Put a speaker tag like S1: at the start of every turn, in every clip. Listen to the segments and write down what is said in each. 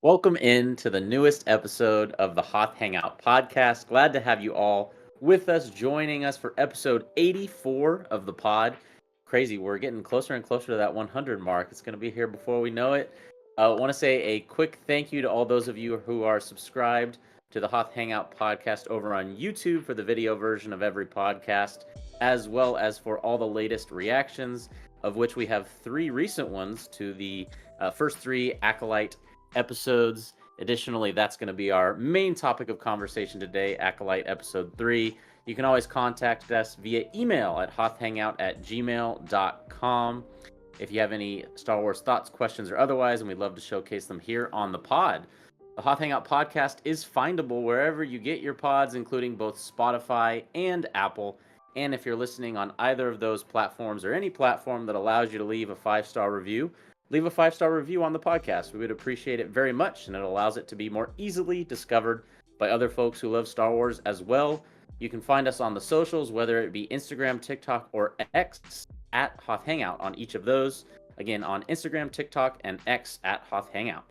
S1: Welcome in to the newest episode of the Hoth Hangout podcast. Glad to have you all with us, joining us for episode 84 of the pod. Crazy, we're getting closer and closer to that 100 mark. It's going to be here before we know it. I want to say a quick thank you to all those of you who are subscribed to the Hoth Hangout podcast over on YouTube for the video version of every podcast, as well as for all the latest reactions, of which we have three recent ones to the first three Acolyte episodes. Additionally, that's going to be our main topic of conversation today, Acolyte episode 3. You can always contact us via email at hothhangout@gmail.com if you have any Star Wars thoughts, questions, or otherwise, and we'd love to showcase them here on the pod. The Hoth Hangout podcast is findable wherever you get your pods, including both Spotify and Apple. And if you're listening on either of those platforms or any platform that allows you to leave a 5-star review, leave a 5-star review on the podcast. We would appreciate it very much, and it allows it to be more easily discovered by other folks who love Star Wars as well. You can find us on the socials, whether it be Instagram, TikTok, or X, at Hoth Hangout on each of those. Again, on Instagram, TikTok, and X at Hoth Hangout.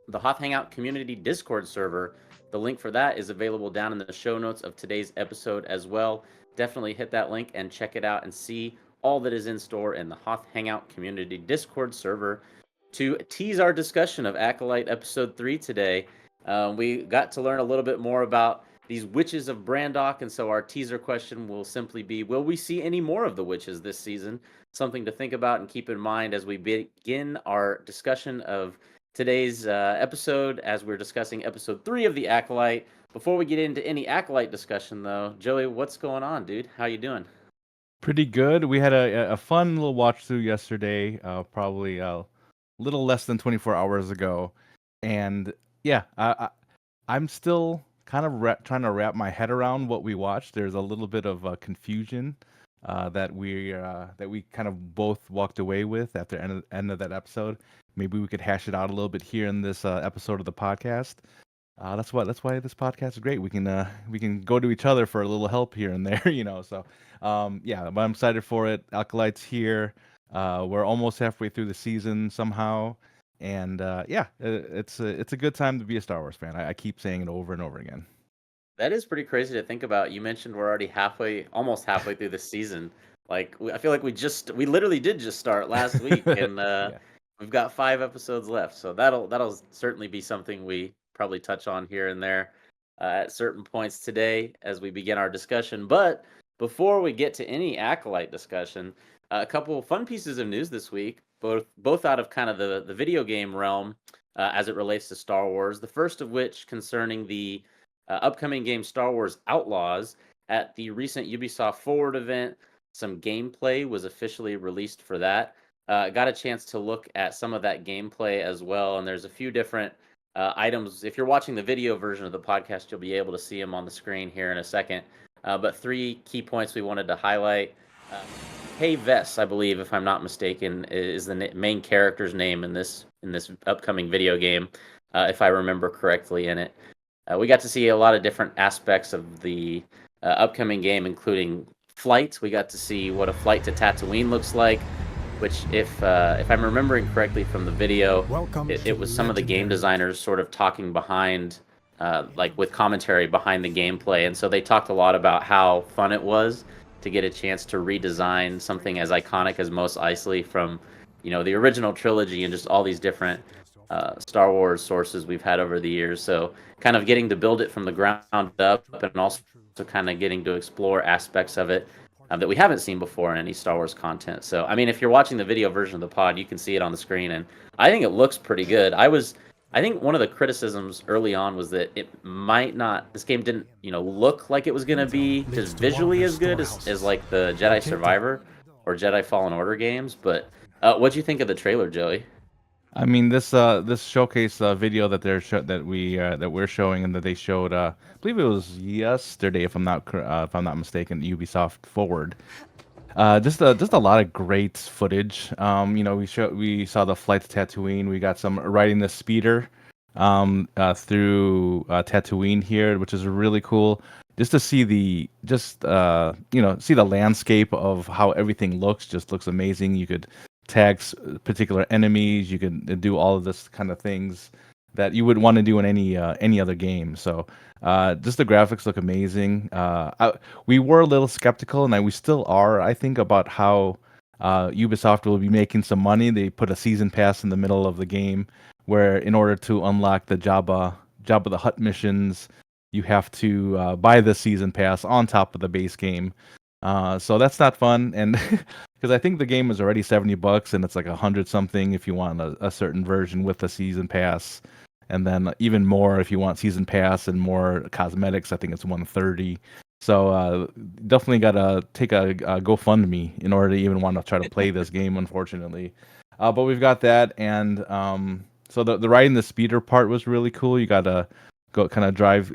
S1: The Hoth Hangout community Discord server, the link for that is available down in the show notes of today's episode as well. Definitely hit that link and check it out and see all that is in store in the Hoth Hangout community Discord server. To tease our discussion of Acolyte episode 3 today, we got to learn a little bit more about these witches of Brandok, and so our teaser question will simply be, will we see any more of the witches this season? Something to think about and keep in mind as we begin our discussion of today's episode, as we're discussing episode 3 of the Acolyte. Before we get into any Acolyte discussion, though, Joey, what's going on, dude? How you doing?
S2: Pretty good. We had a fun little watch through yesterday, probably a little less than 24 hours ago, and yeah, I'm still kind of trying to wrap my head around what we watched. There's a little bit of confusion that we kind of both walked away with at the end of that episode. Maybe we could hash it out a little bit here in this episode of the podcast. That's why this podcast is great. We can go to each other for a little help here and there, So yeah, but I'm excited for it. Acolyte's here. We're almost halfway through the season somehow, and yeah, it's a good time to be a Star Wars fan. I keep saying it over and over again.
S1: That is pretty crazy to think about. You mentioned we're already almost halfway through the season. Like, I feel like we literally did just start last week, and
S2: Yeah.
S1: we've got 5 episodes left. So that'll certainly be something we probably touch on here and there at certain points today as we begin our discussion. But before we get to any Acolyte discussion, a couple of fun pieces of news this week, both out of kind of the video game realm as it relates to Star Wars. The first of which concerning the upcoming game Star Wars Outlaws. At the recent Ubisoft Forward event, some gameplay was officially released for that. Got a chance to look at some of that gameplay as well, and there's a few different items. If you're watching the video version of the podcast, you'll be able to see them on the screen here in a second. But three key points we wanted to highlight. Uh, Hey Vess, I believe, if I'm not mistaken, is the main character's name in this upcoming video game, if I remember correctly in it. We got to see a lot of different aspects of the upcoming game, including flights. We got to see what a flight to Tatooine looks like, which, if I'm remembering correctly from the video, it was some of the game designers sort of talking behind, like with commentary behind the gameplay, and so they talked a lot about how fun it was to get a chance to redesign something as iconic as Mos Eisley from, the original trilogy and just all these different Star Wars sources we've had over the years. So kind of getting to build it from the ground up, and also kind of getting to explore aspects of it that we haven't seen before in any Star Wars content. So, I mean, if you're watching the video version of the pod, you can see it on the screen, and I think it looks pretty good. I think one of the criticisms early on was that this game didn't, look like it was going to be just visually as good as like the Jedi Survivor or Jedi Fallen Order games. But what'd you think of the trailer, Joey?
S2: I mean, this showcase video that we're showing and that they showed, I believe it was yesterday, if I'm not mistaken, Ubisoft Forward. Just a lot of great footage. We saw the flight to Tatooine. We got some riding the speeder through Tatooine here, which is really cool. Just to see see the landscape of how everything just looks amazing. You could tag particular enemies. You could do all of this kind of things. that you would want to do in any other game. So just the graphics look amazing. We were a little skeptical, and we still are, I think, about how Ubisoft will be making some money. They put a season pass in the middle of the game, where in order to unlock the Jabba the Hutt missions, you have to buy the season pass on top of the base game. So that's not fun, and because I think the game is already $70, and it's like 100 something if you want a certain version with the season pass, and then even more if you want season pass and more cosmetics. I think it's 130. So definitely gotta take a GoFundMe in order to even want to try to play this game. Unfortunately, but we've got that, and so the riding the speeder part was really cool. You gotta go kind of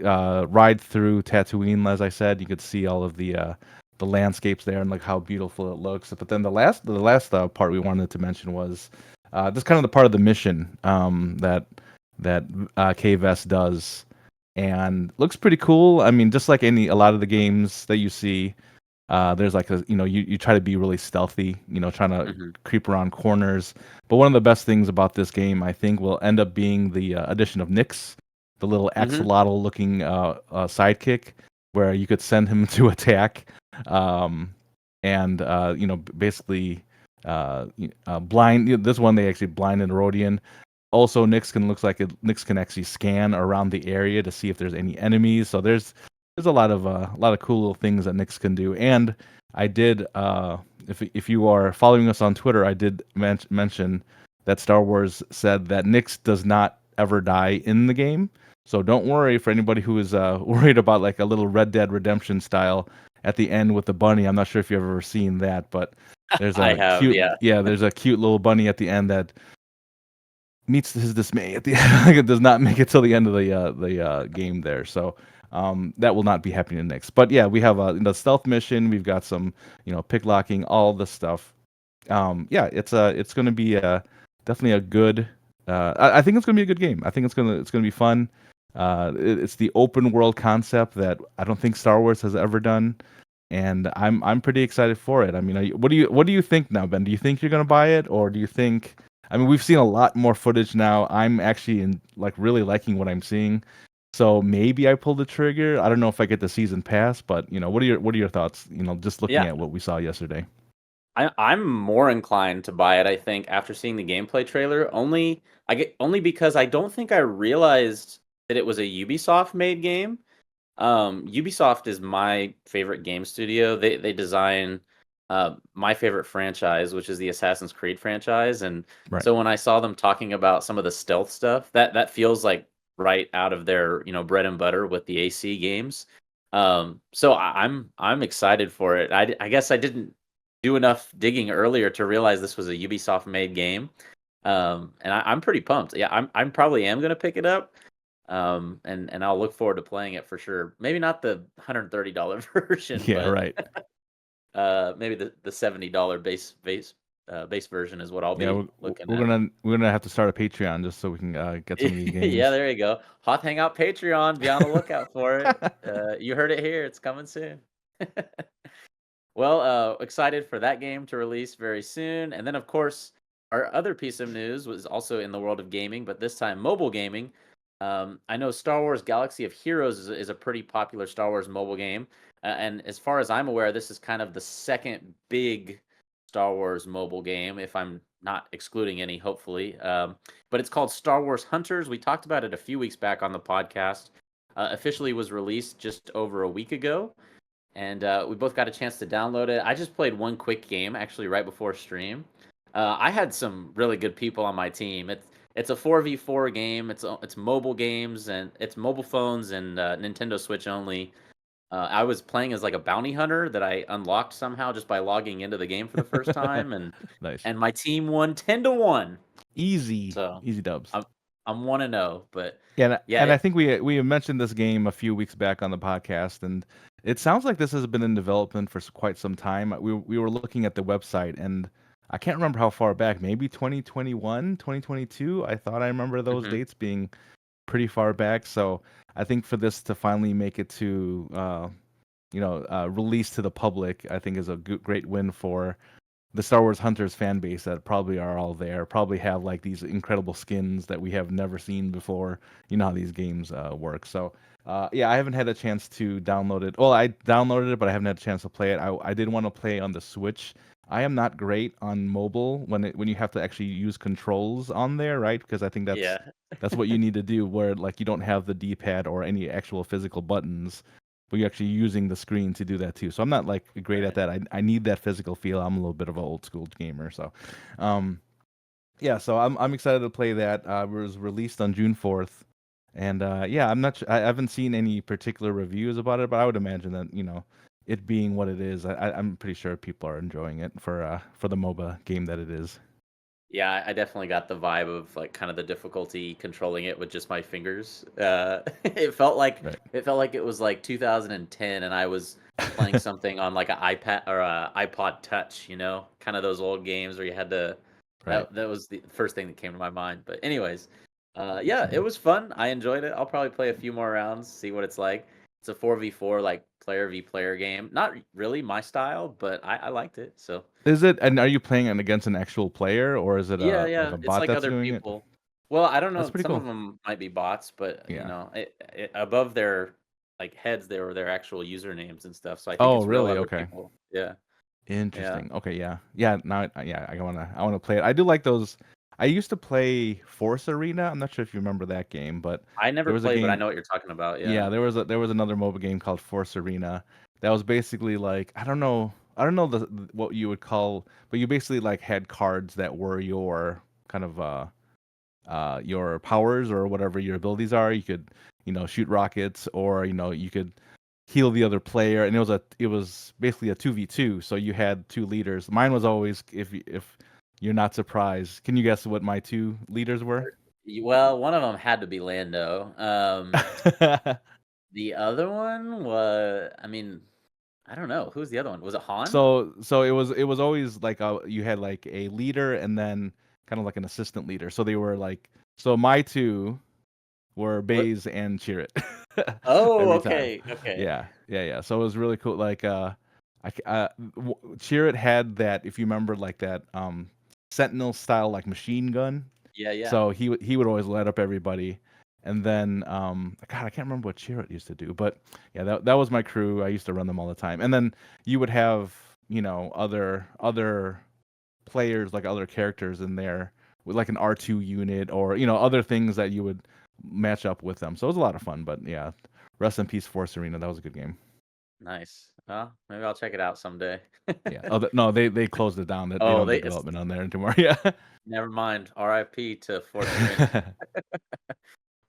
S2: ride through Tatooine, as I said. You could see all of the landscapes there and like how beautiful it looks. But then the last part we wanted to mention was this kind of the part of the mission that KVS does, and looks pretty cool. I mean, just like a lot of the games that you see, there's like you try to be really stealthy, trying to
S1: Hmm.
S2: creep around corners. But one of the best things about this game, I think, will end up being the addition of Nyx, the little
S1: Hmm.
S2: axolotl looking sidekick, where you could send him to attack, um, and basically blind. This one they actually blinded Rodian. Also, Nyx can actually scan around the area to see if there's any enemies. So there's a lot of cool little things that Nyx can do. And I did, if you are following us on Twitter, I did mention that Star Wars said that Nyx does not ever die in the game. So don't worry for anybody who is worried about like a little Red Dead Redemption style at the end with the bunny. I'm not sure if you've ever seen that, but
S1: I have, yeah.
S2: there's a cute little bunny at the end that meets his dismay at the end. It does not make it till the end of the game there. So that will not be happening next. But yeah, we have the stealth mission. We've got some pick locking, all this stuff. Yeah, it's going to be definitely a good. I think it's going to be a good game. I think it's gonna be fun. It's the open world concept that I don't think Star Wars has ever done, and I'm pretty excited for it. I mean, what do you think now, Ben? Do you think you're gonna buy it, or do you think? I mean, we've seen a lot more footage now. I'm actually really liking what I'm seeing. So maybe I pull the trigger. I don't know if I get the season pass, but what are your thoughts? Just looking
S1: Yeah,
S2: at what we saw yesterday.
S1: I'm more inclined to buy it, I think, after seeing the gameplay trailer. Only because I don't think I realized that it was a Ubisoft made game. Ubisoft is my favorite game studio. They design my favorite franchise, which is the Assassin's Creed franchise. And
S2: Right.
S1: so when I saw them talking about some of the stealth stuff, that feels like right out of their bread and butter with the AC games. So I'm excited for it. I guess I didn't do enough digging earlier to realize this was a Ubisoft made game. And I'm pretty pumped. Yeah, I'm probably am gonna pick it up. And I'll look forward to playing it for sure. Maybe not the $130 version,
S2: Yeah.
S1: but
S2: Right.
S1: maybe the $70 base version is what I'll
S2: Yeah.
S1: be
S2: We're,
S1: looking
S2: we're
S1: at.
S2: gonna we're gonna have to start a Patreon just so we can get some of these
S1: Yeah,
S2: games.
S1: there you go. Hoth Hangout Patreon. Be on the lookout for it. You heard it here. It's coming soon. Well, excited for that game to release very soon. And then, of course, our other piece of news was also in the world of gaming, but this time mobile gaming. I know Star Wars Galaxy of Heroes is a pretty popular Star Wars mobile game. And as far as I'm aware, this is kind of the second big Star Wars mobile game, if I'm not excluding any, hopefully. But it's called Star Wars Hunters. We talked about it a few weeks back on the podcast. Officially was released just over a week ago, and we both got a chance to download it. I just played one quick game actually right before stream. I had some really good people on my team. It's a 4v4 game. It's mobile games and it's mobile phones and Nintendo Switch only. I was playing as like a bounty hunter that I unlocked somehow just by logging into the game for the first time, and
S2: Nice.
S1: and my team won 10-1.
S2: Easy,
S1: So
S2: easy dubs.
S1: I'm I'm 1-0, but
S2: Yeah,
S1: yeah,
S2: and I think we have mentioned this game a few weeks back on the podcast, and it sounds like this has been in development for quite some time. We were looking at the website, and I can't remember how far back, maybe 2021, 2022. I thought I remember those
S1: mhm.
S2: dates being pretty far back. So I think for this to finally make it to release to the public, I think is a great win for the Star Wars Hunters fan base that probably are all there probably have like these incredible skins that we have never seen before. You know how these games work. So yeah, I haven't had a chance to download it. Well, I downloaded it, but I haven't had a chance to play it. I did want to play on the Switch. I am not great on mobile when you have to actually use controls on there, right? Because I think
S1: Yeah.
S2: that's what you need to do, where like you don't have the D-pad or any actual physical buttons, but you're actually using the screen to do that too. So I'm not like great at
S1: Right.
S2: that. I need that physical feel. I'm a little bit of an old school gamer, so um, yeah. So I'm excited to play that. It was released on June 4th, and yeah, I'm not. I haven't seen any particular reviews about it, but I would imagine that it being what it is, I'm pretty sure people are enjoying it for the MOBA game that it is.
S1: Yeah, I definitely got the vibe of like kind of the difficulty controlling it with just my fingers. It felt like
S2: Right.
S1: it was like 2010, and I was playing something on like an iPad or a iPod Touch. Kind of those old games where you had to.
S2: Right.
S1: That was the first thing that came to my mind. But anyways, yeah, it was fun. I enjoyed it. I'll probably play a few more rounds, see what it's like. It's a 4v4 like player v player game. Not really my style, but I liked it. So.
S2: Is it? And are you playing it against an actual player, or is it
S1: Yeah,
S2: a like
S1: yeah,
S2: a
S1: it's
S2: bot
S1: like
S2: that's
S1: other
S2: doing it?
S1: people. Well, I don't
S2: That's
S1: know,
S2: pretty
S1: some
S2: cool.
S1: of them might be bots, but,
S2: Yeah.
S1: above their, like, heads, they were their actual usernames and stuff, so I think
S2: Oh,
S1: it's real
S2: really?
S1: other
S2: Okay.
S1: people. Yeah, yeah.
S2: Interesting. Okay, yeah. Yeah, now yeah, I wanna play it. I do like those. I used to play Force Arena. I'm not sure if you remember that game, but
S1: I never
S2: there was a
S1: played, but I
S2: game.
S1: know what you're talking about,
S2: Yeah,
S1: yeah.
S2: there was another mobile game called Force Arena that was basically like I don't know what you would call, but you basically like had cards that were your kind of your powers or whatever your abilities are. You could, shoot rockets, or you could heal the other player, and it was basically a 2v2. So you had two leaders. Mine was always, if you're not surprised, can you guess what my two leaders were?
S1: Well, one of them had to be Lando, the other one was I mean, I don't know, who's the other one? Was it Han?
S2: So it was always like you had like a leader and then kind of like an assistant leader. So they were like, so my two were
S1: What?
S2: Baze and Chirrut
S1: Oh,
S2: every time.
S1: okay, okay.
S2: Yeah, yeah, yeah. So it was really cool. Like, Chirrut had that. If you remember, like that Sentinel style like machine gun.
S1: Yeah, yeah.
S2: So he would always light up everybody. And then God, I can't remember what Chirrut used to do, but yeah, that was my crew. I used to run them all the time. And then you would have other players, like other characters in there with like an R2 unit, or other things that you would match up with them. So it was a lot of fun. But yeah, rest in peace, Force Arena. That was a good game.
S1: Nice. Well, maybe I'll check it out someday.
S2: Yeah. Oh, no, they closed it down. That they
S1: Oh,
S2: don't do
S1: they it's
S2: development on there anymore. Yeah.
S1: never mind. RIP to Force Arena.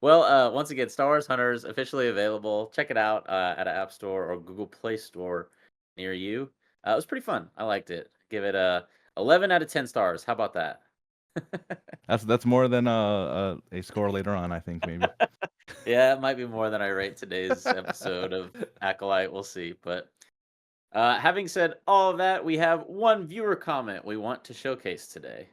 S1: Well, once again, Star Wars Hunters officially available. Check it out at an App Store or Google Play Store near you. It was pretty fun. I liked it. Give it a 11 out of 10 stars. How about that?
S2: That's more than a score later on, I think maybe.
S1: Yeah, it might be more than I rate today's episode of Acolyte. We'll see. But having said all of that, we have one viewer comment we want to showcase today.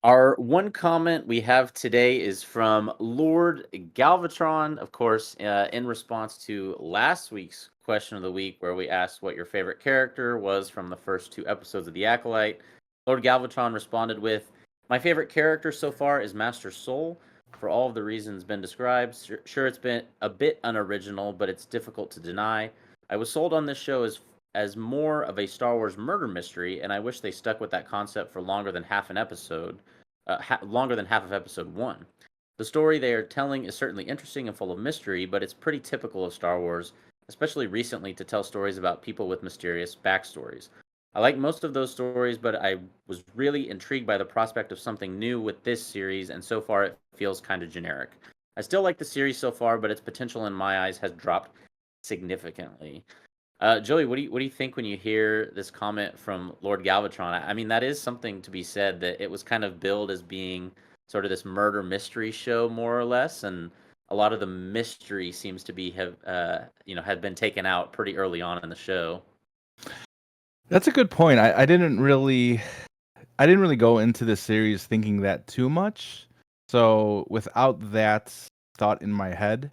S1: Our one comment we have today is from Lord Galvatron, of course, in response to last week's question of the week, where we asked what your favorite character was from the first two episodes of The Acolyte. Lord Galvatron responded with, "My favorite character so far is Master Soul, for all of the reasons been described. Sure, it's been a bit unoriginal, but it's difficult to deny. I was sold on this show as more of a Star Wars murder mystery, and I wish they stuck with that concept for longer than half an episode, longer than half of episode one. The story they are telling is certainly interesting and full of mystery, but it's pretty typical of Star Wars, especially recently, to tell stories about people with mysterious backstories. I like most of those stories, but I was really intrigued by the prospect of something new with this series, and so far it feels kind of generic. I still like the series so far, but its potential in my eyes has dropped significantly." Joey, what do you think when you hear this comment from Lord Galvatron? I mean, that is something to be said, that it was kind of billed as being sort of this murder mystery show, more or less, and a lot of the mystery seems to be had been taken out pretty early on in the show.
S2: That's a good point. I didn't really go into this series thinking that too much. So without that thought in my head,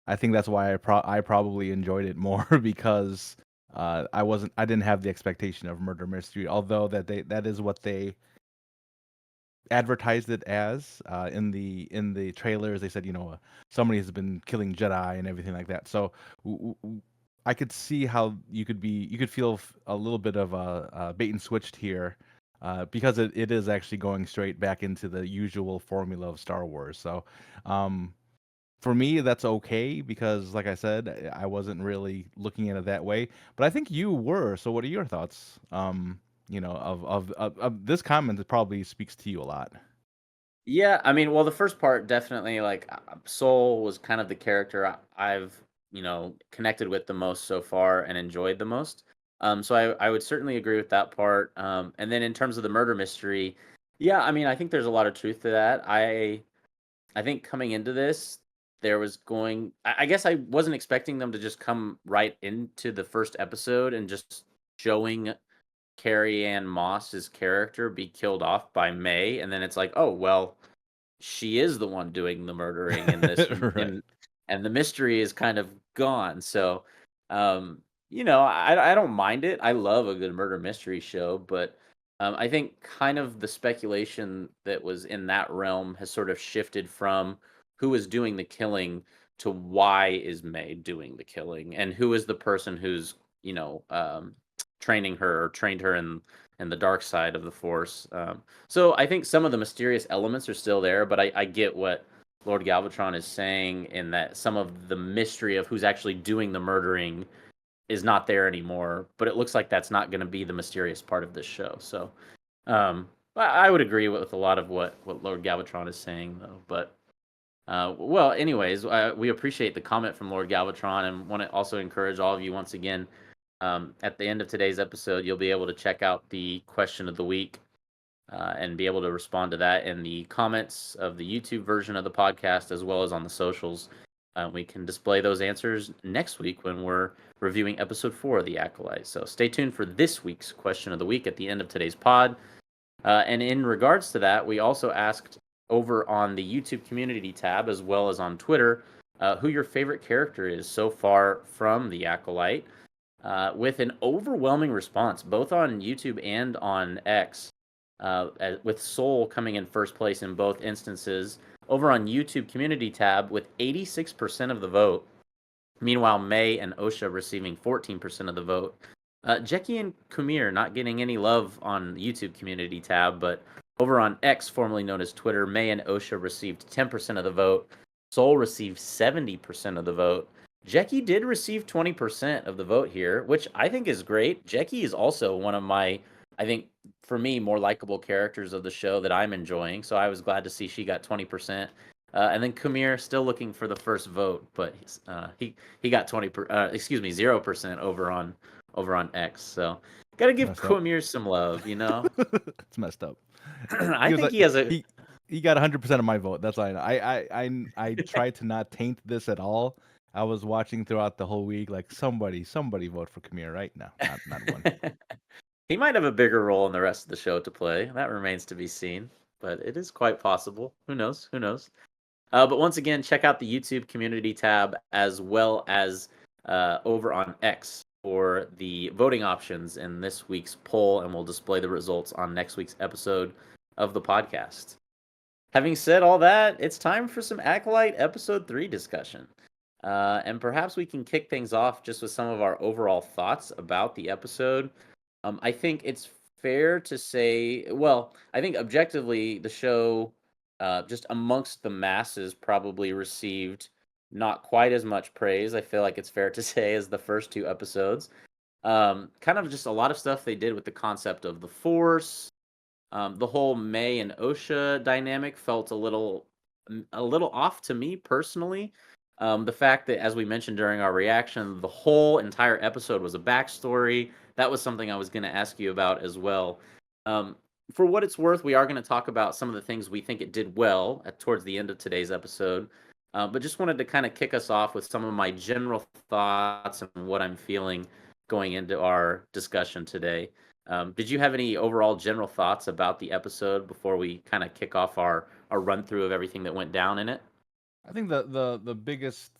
S2: I think that's why I probably enjoyed it more because I didn't have the expectation of murder mystery, although that is what they advertised it as in the trailers. They said, somebody has been killing Jedi and everything like that. So I could see how you could feel a little bit of a bait and switched here, because it is actually going straight back into the usual formula of Star Wars. So um, for me, that's okay because, like I said, I wasn't really looking at it that way. But I think you were. So what are your thoughts? Of this comment that probably speaks to you a lot.
S1: Yeah, I mean, well, the first part definitely like Soul was kind of the character I've connected with the most so far and enjoyed the most. So I would certainly agree with that part. And then in terms of the murder mystery, yeah, I mean, I think there's a lot of truth to that. I think coming into this, there was going. I guess I wasn't expecting them to just come right into the first episode and just showing Carrie Ann Moss's character be killed off by May, and then it's like, oh well, she is the one doing the murdering in this,
S2: Right.
S1: and the mystery is kind of gone. So, I don't mind it. I love a good murder mystery show, but I think kind of the speculation that was in that realm has sort of shifted from who is doing the killing to why is May doing the killing, and who is the person who's training her or trained her in the dark side of the Force. So I think some of the mysterious elements are still there, but I get what Lord Galvatron is saying in that some of the mystery of who's actually doing the murdering is not there anymore. But it looks like that's not going to be the mysterious part of this show. So I would agree with a lot of what Lord Galvatron is saying, though. But well, anyways, we appreciate the comment from Lord Galvatron and want to also encourage all of you once again. At the end of today's episode, you'll be able to check out the question of the week and be able to respond to that in the comments of the YouTube version of the podcast as well as on the socials. We can display those answers next week when we're reviewing episode 4 of The Acolyte. So stay tuned for this week's question of the week at the end of today's pod. And in regards to that, we also asked over on the YouTube community tab as well as on Twitter who your favorite character is so far from The Acolyte, with an overwhelming response, both on YouTube and on X, with Soul coming in first place in both instances. Over on YouTube community tab with 86% of the vote. Meanwhile, May and Osha receiving 14% of the vote. Jackie and Kumir not getting any love on the YouTube community tab, but over on X, formerly known as Twitter, May and Osha received 10% of the vote. Soul received 70% of the vote. Jackie did receive 20% of the vote here, which I think is great. Jackie is also one of my, I think, for me, more likable characters of the show that I'm enjoying. So I was glad to see she got 20%. And then Kumir still looking for the first vote, but he got 0% over on X. So got to
S2: It's
S1: give
S2: messed up.
S1: Kumir some love, you know.
S2: It's messed up.
S1: I
S2: He was
S1: think
S2: like
S1: he has a.
S2: he got 100% of my vote. That's all I know. I tried to not taint this at all. I was watching throughout the whole week, like somebody vote for Kamir right now. Not one.
S1: He might have a bigger role in the rest of the show to play. That remains to be seen, but it is quite possible. Who knows? Who knows? But once again, check out the YouTube community tab as well as over on X for the voting options in this week's poll, and we'll display the results on next week's episode of the podcast. Having said all that, it's time for some Acolyte Episode 3 discussion. And perhaps we can kick things off just with some of our overall thoughts about the episode. I think it's fair to say, well, I think objectively, the show, just amongst the masses, probably received not quite as much praise. I feel like it's fair to say as the first 2 episodes. Kind of just a lot of stuff they did with the concept of the Force. The whole May and Osha dynamic felt a little off to me personally. The fact that, as we mentioned during our reaction, the whole entire episode was a backstory. That was something I was going to ask you about as well. Um, for what it's worth, we are going to talk about some of the things we think it did well towards the end of today's episode. But just wanted to kind of kick us off with some of my general thoughts and what I'm feeling going into our discussion today. Did you have any overall general thoughts about the episode before we kind of kick off our run through of everything that went down in it?
S2: I think the biggest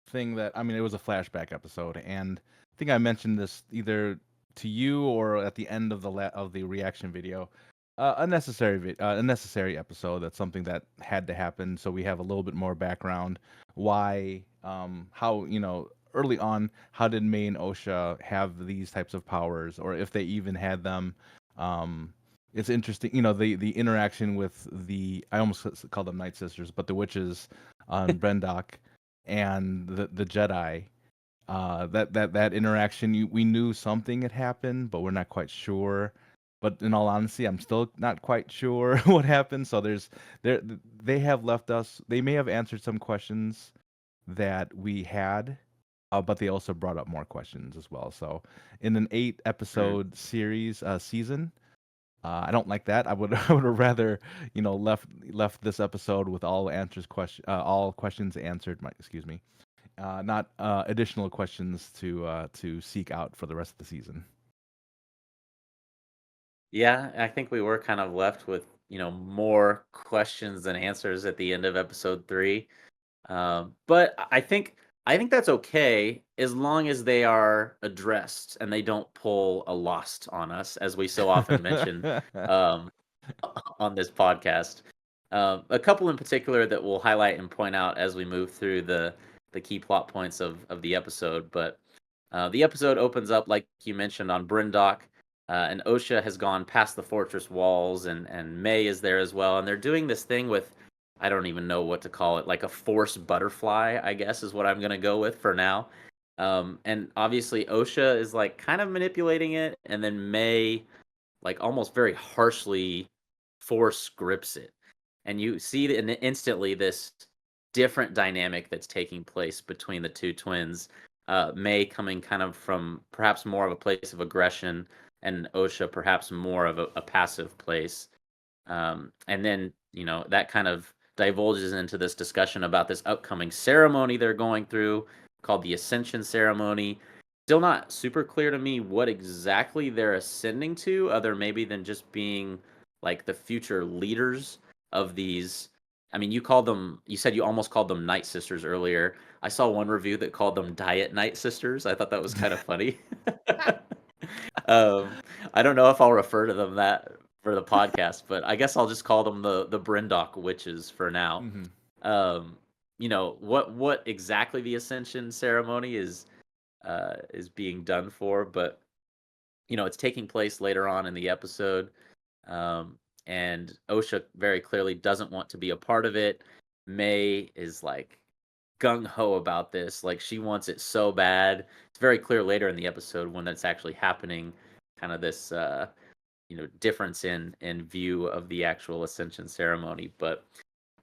S2: thing that I mean, it was a flashback episode, and I think I mentioned this either to you or at the end of of the reaction video. A necessary episode. That's something that had to happen, so we have a little bit more background. Why, how early on, how did May and Osha have these types of powers, or if they even had them? Um, it's interesting, the interaction with I almost called them Night Sisters, but the witches on Brendok and the Jedi. That interaction, we knew something had happened, but we're not quite sure. But in all honesty, I'm still not quite sure what happened. So there they have left us. They may have answered some questions that we had, but they also brought up more questions as well. So in an 8 episode season, I don't like that. I would have rather left this episode with all questions answered. Excuse me, not additional questions to seek out for the rest of the season.
S1: Yeah, I think we were kind of left with, more questions than answers at the end of episode 3. But I think that's okay as long as they are addressed and they don't pull a Lost on us, as we so often mention um, on this podcast. A couple in particular that we'll highlight and point out as we move through the key plot points of the episode. But the episode opens up, like you mentioned, on Brindok, and Osha has gone past the fortress walls, and May is there as well, and they're doing this thing with, I don't even know what to call it, like a force butterfly, I guess is what I'm gonna go with for now. And obviously Osha is like kind of manipulating it, and then May like almost very harshly force grips it. And you see instantly this different dynamic that's taking place between the two twins. May coming kind of from perhaps more of a place of aggression, and Osha perhaps more of a passive place. And then, that kind of divulges into this discussion about this upcoming ceremony they're going through called the Ascension Ceremony. Still not super clear to me what exactly they're ascending to, other maybe than just being like the future leaders of these. I mean, you said you almost called them Night Sisters earlier. I saw one review that called them Diet Night Sisters. I thought that was kind of funny. um, I don't know if I'll refer to them that for the podcast, but I guess I'll just call them the Brindok witches for now.
S2: Hmm.
S1: Um, what exactly the Ascension ceremony is being done for, but it's taking place later on in the episode. Um, and Osha very clearly doesn't want to be a part of it. May is like gung ho about this, like she wants it so bad. It's very clear later in the episode when that's actually happening. Kind of this difference in view of the actual ascension ceremony, but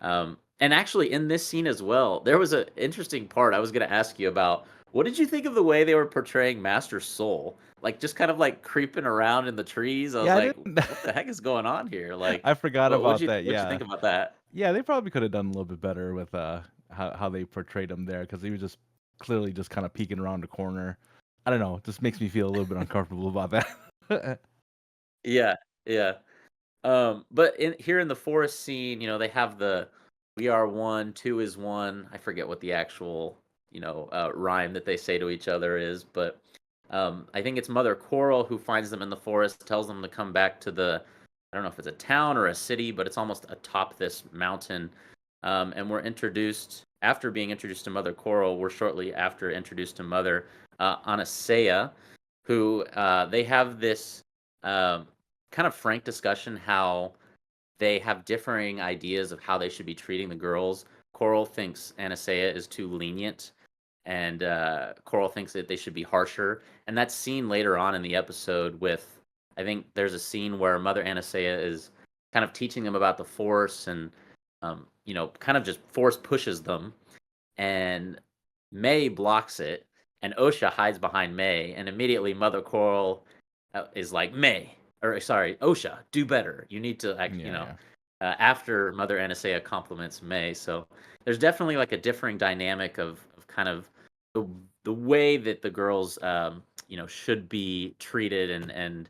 S1: and actually in this scene as well, there was an interesting part I was going to ask you about. What did you think of the way they were portraying Master Soul? Like just kind of like creeping around in the trees. I was
S2: Yeah, I
S1: like,
S2: didn't.
S1: what the heck is going on here? Like,
S2: I forgot
S1: what
S2: about that.
S1: what'd you
S2: Yeah,
S1: think about that?
S2: yeah, they probably could have done a little bit better with how they portrayed him there, because he was just clearly just kind of peeking around the corner. I don't know. It just makes me feel a little bit uncomfortable about that.
S1: Yeah, yeah. But in the forest scene, they have the "We are one, two is one." I forget what the actual rhyme that they say to each other is, but I think it's Mother Coral who finds them in the forest, tells them to come back to I don't know if it's a town or a city, but it's almost atop this mountain. And we're introduced after being introduced to Mother Coral. We're shortly after introduced to Mother Anastasia, who they have this. Um, Kind of frank discussion how they have differing ideas of how they should be treating the girls. Coral thinks Anastasia is too lenient, and Coral thinks that they should be harsher. And that's seen later on in the episode with, I think there's a scene where Mother Anastasia is kind of teaching them about the Force, and kind of just Force pushes them, and May blocks it, and Osha hides behind May, and immediately Mother Coral is like, May, or sorry, Osha, do better. You need to act,
S2: Yeah, yeah.
S1: after Mother Anastasia compliments May. So there's definitely like a differing dynamic of kind of the the way that the girls, should be treated and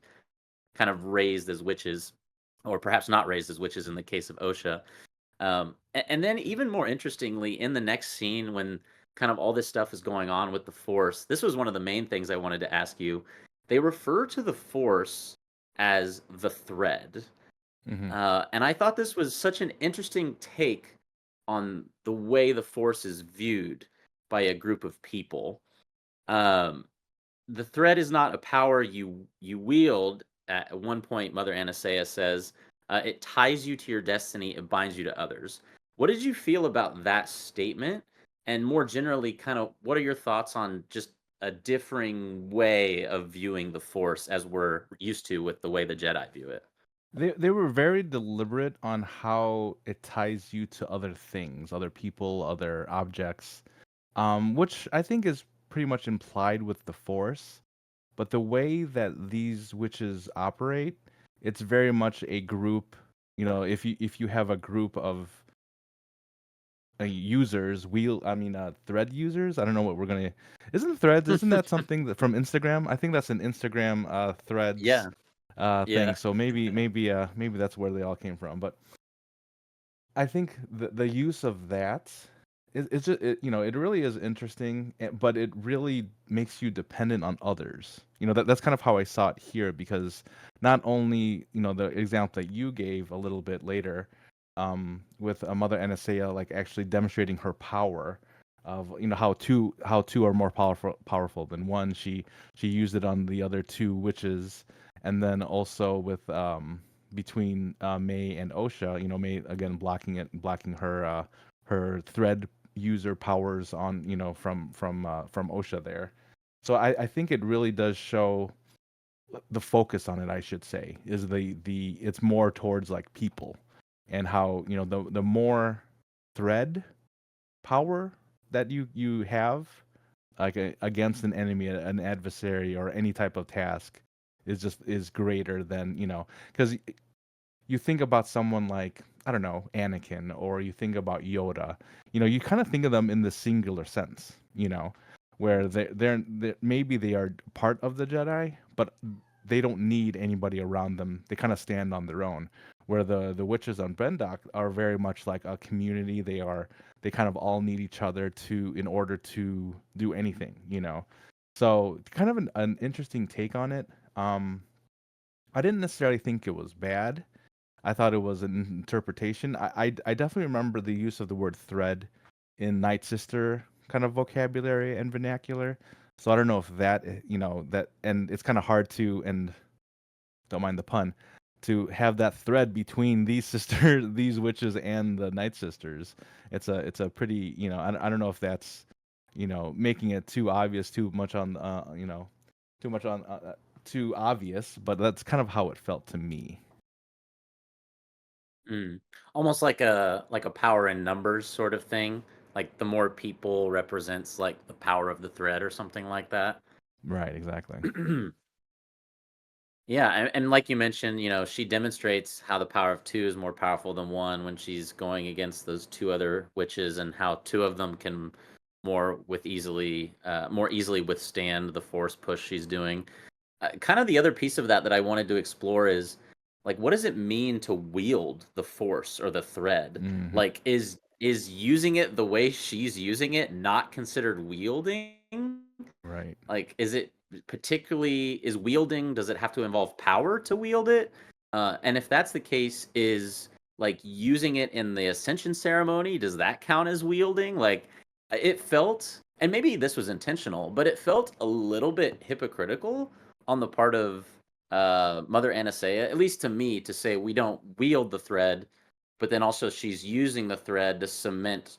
S1: kind of raised as witches, or perhaps not raised as witches in the case of Osha. And then even more interestingly, in the next scene when kind of all this stuff is going on with the Force, this was one of the main things I wanted to ask you. They refer to the Force as the thread.
S2: Hmm.
S1: And I thought this was such an interesting take on the way the Force is viewed by a group of people. Um, the thread is not a power you wield. At one point, Mother Anastasia says, "It ties you to your destiny. It binds you to others." What did you feel about that statement? And more generally, kind of, what are your thoughts on just a differing way of viewing the Force as we're used to with the way the Jedi view it?
S2: They were very deliberate on how it ties you to other things, other people, other objects, which I think is pretty much implied with the Force. But the way that these witches operate, it's very much a group. If you have a group of users, thread users. I don't know what we're gonna. Isn't threads? Isn't that something that from Instagram? I think that's an Instagram threads
S1: Yeah,
S2: thing.
S1: yeah.
S2: So maybe that's where they all came from. But I think the use of that it's just it really is interesting, but it really makes you dependent on others. That's kind of how I saw it here because not only the example that you gave a little bit later, with a Mother Anastasia like actually demonstrating her power of how two are more powerful than one. She used it on the other two witches, and then also with between May and Osha, May again blocking her thread user powers on from Osha there. So I think it really does show the focus on it. I should say is the it's more towards like people and how the more thread power that you have like against an enemy, an adversary, or any type of task is greater than because you think about someone like I don't know Anakin, or you think about Yoda. You kind of think of them in the singular sense. Where they're maybe they are part of the Jedi, but they don't need anybody around them. They kind of stand on their own. Where the witches on Brendok are very much like a community. They kind of all need each other to in order to do anything. So kind of an interesting take on it. I didn't necessarily think it was bad. I thought it was an interpretation. I definitely remember the use of the word thread in Night Sister kind of vocabulary and vernacular. So I don't know if that that, and it's kind of hard to, and don't mind the pun, to have that thread between these these witches and the Night Sisters. It's a pretty I don't know if that's making it too obvious, too much on too obvious, but that's kind of how it felt to me.
S1: Mm. Almost like a power in numbers sort of thing. Like the more people represents like the power of the thread or something like that.
S2: Right, exactly.
S1: Yeah, and like you mentioned, she demonstrates how the power of two is more powerful than one when she's going against those two other witches, and how two of them can more easily withstand the force push she's doing. Kind of the other piece of that I wanted to explore is like, what does it mean to wield the force or the thread?
S2: Hmm.
S1: Like, is using it the way she's using it not considered wielding?
S2: Right.
S1: Like, is wielding, does it have to involve power to wield it? And if that's the case, is like using it in the ascension ceremony, does that count as wielding? Like, it felt, and maybe this was intentional, but it felt a little bit hypocritical on the part of Mother Anastasia, at least to me, to say we don't wield the thread, but then also she's using the thread to cement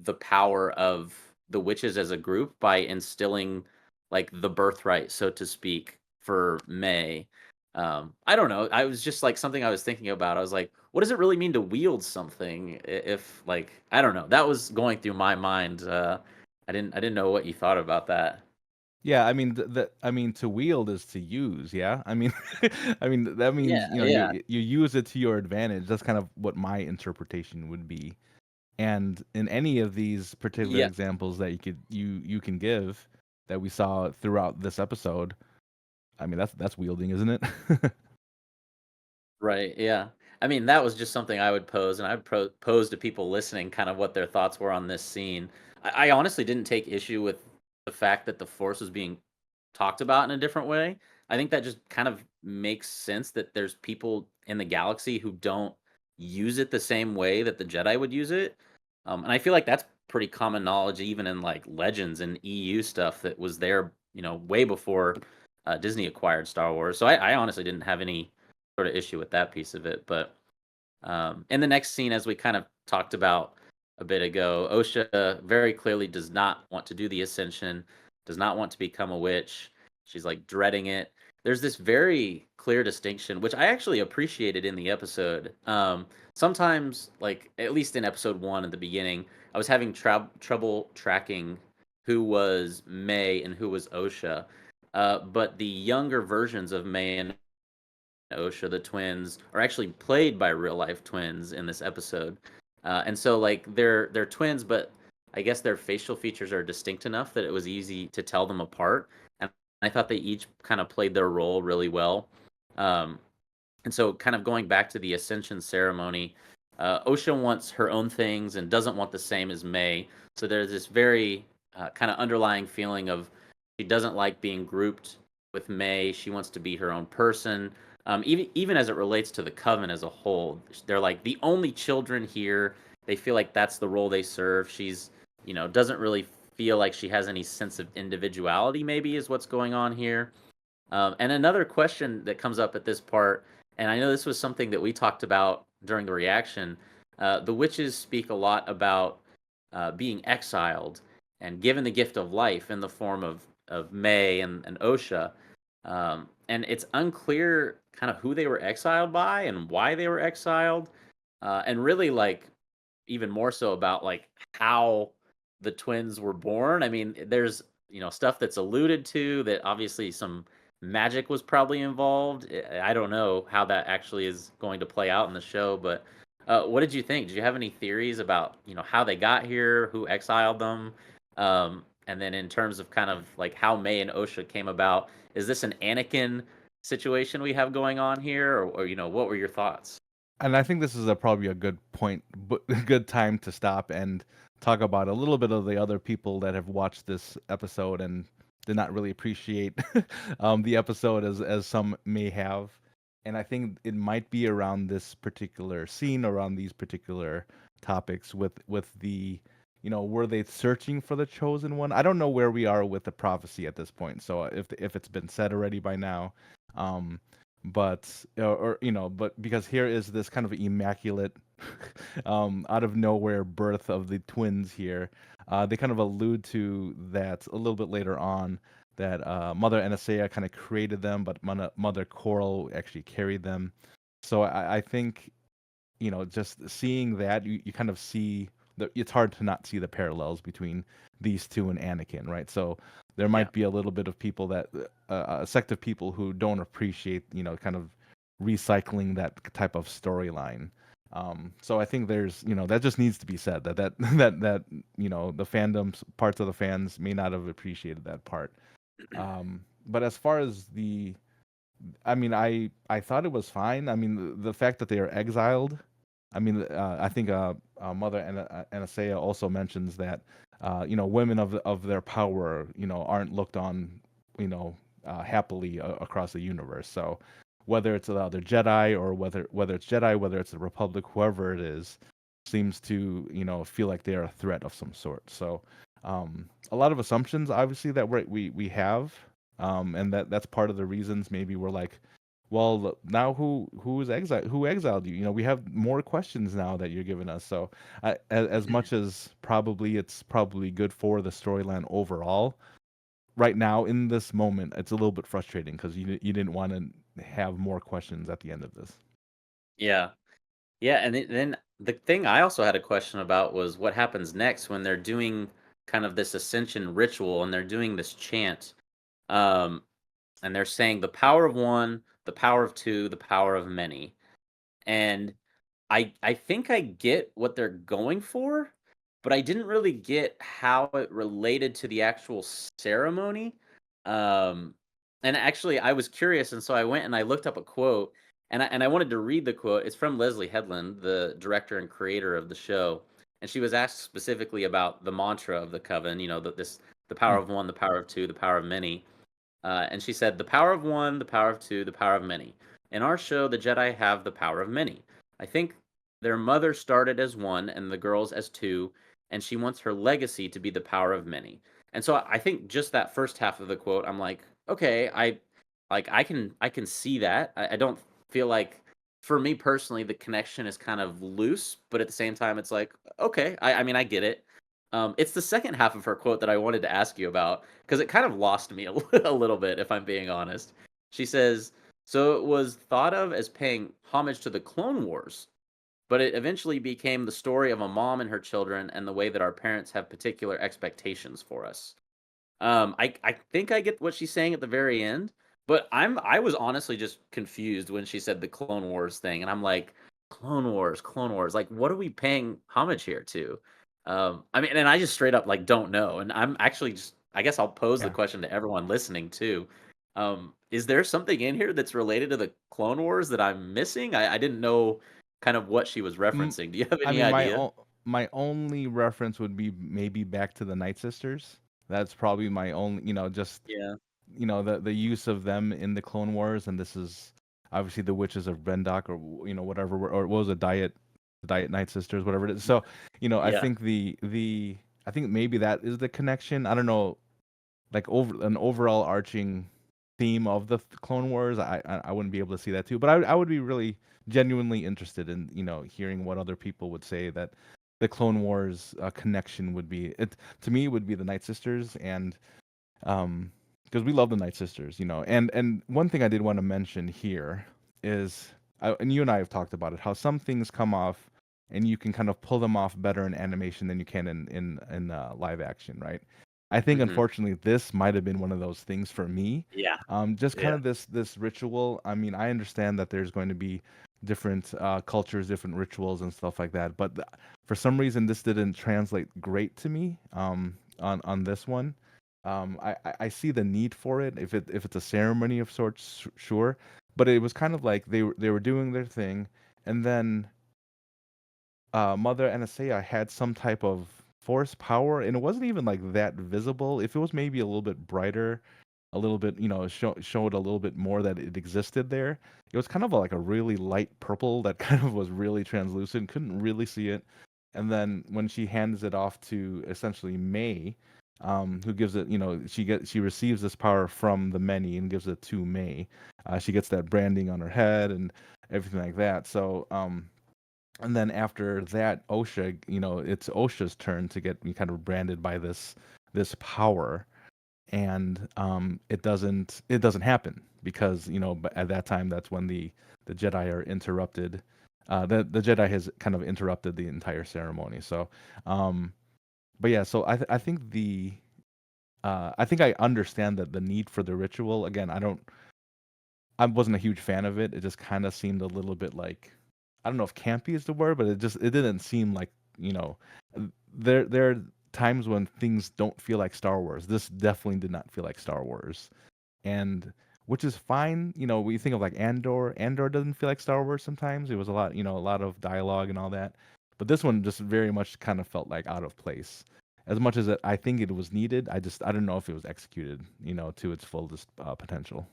S1: the power of the witches as a group by instilling like the birthright, so to speak, for May. I don't know. I was just like something I was thinking about. I was like, what does it really mean to wield something? If like I don't know. That was going through my mind. I didn't know what you thought about that.
S2: Yeah, I mean to wield is to use, yeah? I mean I mean that
S1: Yeah,
S2: means,
S1: yeah,
S2: you use it to your advantage. That's kind of what my interpretation would be. And in any of these particular
S1: yeah.
S2: examples that you can give that we saw throughout this episode, I mean that's wielding, isn't it?
S1: Right, yeah. I mean, that was just something I would pose, and I'd pose to people listening kind of what their thoughts were on this scene. I honestly didn't take issue with the fact that the Force was being talked about in a different way. I think that just kind of makes sense that there's people in the galaxy who don't use it the same way that the Jedi would use it. And I feel like that's pretty common knowledge, even in like Legends and EU stuff that was there, way before Disney acquired Star Wars. So I honestly didn't have any sort of issue with that piece of it. But in the next scene, as we kind of talked about a bit ago, Osha very clearly does not want to do the ascension, does not want to become a witch. She's like dreading it. There's this very clear distinction, which I actually appreciated in the episode. Sometimes, like at least in episode one at the beginning, I was having trouble tracking who was May and who was Osha. But the younger versions of May and Osha, the twins, are actually played by real life twins in this episode. And so like they're twins, but I guess their facial features are distinct enough that it was easy to tell them apart. And I thought they each kind of played their role really well. Um, and so kind of going back to the ascension ceremony, Osha wants her own things and doesn't want the same as May. So there's this very kind of underlying feeling of she doesn't like being grouped with May. She wants to be her own person. Even as it relates to the coven as a whole, they're like the only children here. They feel like that's the role they serve. She's, doesn't really feel like she has any sense of individuality. Maybe is what's going on here. And another question that comes up at this part, and I know this was something that we talked about during the reaction. The witches speak a lot about being exiled and given the gift of life in the form of May and Osha. And it's unclear kind of who they were exiled by and why they were exiled. And really, like, even more so about like how the twins were born. I mean, there's stuff that's alluded to that obviously some magic was probably involved. I don't know how that actually is going to play out in the show, but what did you think? Did you have any theories about how they got here, who exiled them, and then in terms of kind of like how May and Osha came about? Is this an Anakin situation we have going on here, or what were your thoughts?
S2: And I think this is probably a good point, but a good time to stop and talk about a little bit of the other people that have watched this episode and did not really appreciate the episode as some may have. And I think it might be around this particular scene, around these particular topics with the, were they searching for the chosen one? I don't know where we are with the prophecy at this point. So if it's been said already by now, um, but but because here is this kind of immaculate out of nowhere birth of the twins here. They kind of allude to that a little bit later on, that Mother Anastasia kind of created them, but Mother Coral actually carried them. So I think, just seeing that, you kind of see that it's hard to not see the parallels between these two and Anakin, right? So there
S1: Yeah.
S2: might be a little bit of people that a sect of people who don't appreciate, kind of recycling that type of storyline. So I think there's, that just needs to be said, that the fandoms, parts of the fans may not have appreciated that part. But as far as I mean, I thought it was fine. I mean, the fact that they are exiled. I mean, I think Mother Anastasia also mentions that women of their power aren't looked on happily across the universe. So whether it's the other Jedi or whether it's Jedi, whether it's the Republic, whoever it is, seems to feel like they're a threat of some sort. So a lot of assumptions, obviously, that we have, and that's part of the reasons maybe we're like, well, now who exiled you? We have more questions now that you're giving us. So as much as probably it's probably good for the storyline overall, right now in this moment, it's a little bit frustrating because you didn't want to have more questions at the end of this.
S1: Yeah. Yeah, and then the thing I also had a question about was what happens next when they're doing kind of this ascension ritual and they're doing this chant. Um, and they're saying the power of one, the power of two, the power of many. And I think I get what they're going for, but I didn't really get how it related to the actual ceremony. Um, and actually, I was curious, and so I went and I looked up a quote, and I wanted to read the quote. It's from Leslie Headland, the director and creator of the show, and she was asked specifically about the mantra of the coven. The power
S2: Hmm.
S1: of one, the power of two, the power of many. And she said, "The power of one, the power of two, the power of many. In our show, the Jedi have the power of many. I think their mother started as one and the girls as two, and she wants her legacy to be the power of many." And so I think just that first half of the quote, I'm like, okay, I can see that. I don't feel like, for me personally, the connection is kind of loose, but at the same time, it's like, okay, I mean, I get it. It's the second half of her quote that I wanted to ask you about because it kind of lost me a little bit, if I'm being honest. She says, "So it was thought of as paying homage to the Clone Wars, but it eventually became the story of a mom and her children and the way that our parents have particular expectations for us." I think I get what she's saying at the very end, but I was honestly just confused when she said the Clone Wars thing, and I'm like, Clone Wars, like what are we paying homage here to? I mean, and I just straight up like don't know, and I'm actually just I guess I'll pose the
S2: Yeah.
S1: question to everyone listening too. Is there something in here that's related to the Clone Wars that I'm missing? I didn't know kind of what she was
S2: Mm,
S1: referencing. Do you have
S2: I
S1: any
S2: mean,
S1: idea?
S2: my only reference would be maybe back to the Night Sisters. That's probably my only, just
S1: Yeah.
S2: the use of them in the Clone Wars, and this is obviously the Witches of Brendock, or whatever, or what was it, Diet Night Sisters, whatever it is. So I
S1: Yeah.
S2: think the I think maybe that is the connection. I don't know, like over an overall arching theme of the Clone Wars. I wouldn't be able to see that too, but I would be really genuinely interested in hearing what other people would say that the Clone Wars connection would be. It to me would be the Night Sisters, and because we love the Night Sisters, and one thing I did want to mention here is, and you and I have talked about it, how some things come off and you can kind of pull them off better in animation than you can in live action, right? I think
S1: Hmm.
S2: unfortunately this might have been one of those things for me.
S1: Yeah.
S2: Just kind
S1: Yeah.
S2: of this ritual. I mean, I understand that there's going to be different cultures, different rituals, and stuff like that, but for some reason this didn't translate great to me on this one. I see the need for it if it's a ceremony of sorts, sure, but it was kind of like they were doing their thing, and then Mother Anastasia had some type of force power, and it wasn't even like that visible. If it was maybe a little bit brighter, a little bit, showed a little bit more that it existed there. It was kind of like a really light purple that kind of was really translucent, couldn't really see it. And then when she hands it off to essentially May, who gives it, she receives this power from the many and gives it to May. She gets that branding on her head and everything like that. So, and then after that, Osha, it's Osha's turn to get kind of branded by this power, and it doesn't happen because but at that time that's when the Jedi are interrupted. The Jedi has kind of interrupted the entire ceremony. So, um, but yeah, so I think I think I understand that the need for the ritual. Again, I wasn't a huge fan of it. It just kind of seemed a little bit like, I don't know if campy is the word, but it didn't seem like, you know there are times when things don't feel like Star Wars. This definitely did not feel like Star Wars. And which is fine. When you think of like Andor doesn't feel like Star Wars sometimes. It was a lot of dialogue and all that. But this one just very much kind of felt like out of place. As much as I think it was needed, I don't know if it was executed, to its fullest potential.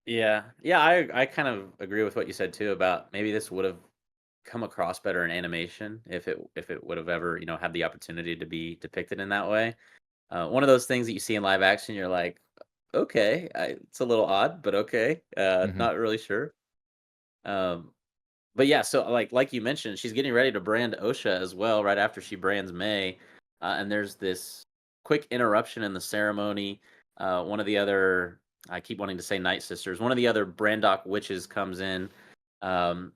S1: Yeah. Yeah, I kind of agree with what you said too about maybe this would have come across better in animation if it would have ever, had the opportunity to be depicted in that way. One of those things that you see in live action, you're like, okay, it's a little odd, but okay,
S2: Hmm.
S1: not really sure. Um, but yeah, so like you mentioned, she's getting ready to brand Osha as well, right after she brands May, and there's this quick interruption in the ceremony. One of the other, I keep wanting to say Night Sisters, one of the other Brandock witches comes in, and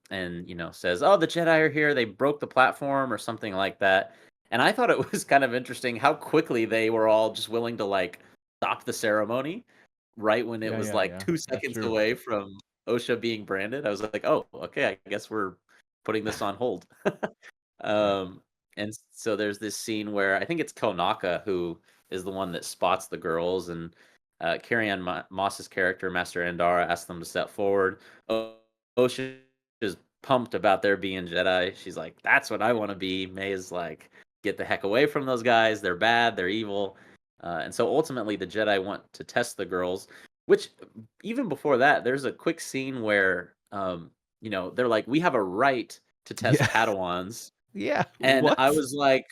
S1: says, "Oh, the Jedi are here. They broke the platform," or something like that. And I thought it was kind of interesting how quickly they were all just willing to like stop the ceremony, right when it
S2: Yeah,
S1: was
S2: yeah,
S1: like
S2: yeah.
S1: 2 seconds
S2: True.
S1: away from OSHA being branded. I was like, "Oh, okay, I guess we're putting this on hold."
S2: Right.
S1: Um, and so there's this scene where I think it's Konaka who is the one that spots the girls, and Carrie-Anne Moss's character, Master Andara, asks them to step forward. OSHA is pumped about there being Jedi. She's like, "That's what I want to be." May is like, "Get the heck away from those guys. They're bad. They're evil." And so ultimately, the Jedi want to test the girls. Which even before that, there's a quick scene where, they're like, "We have a right to test
S2: Yeah.
S1: Padawans,"
S2: Yeah.
S1: and I
S2: What?
S1: was like,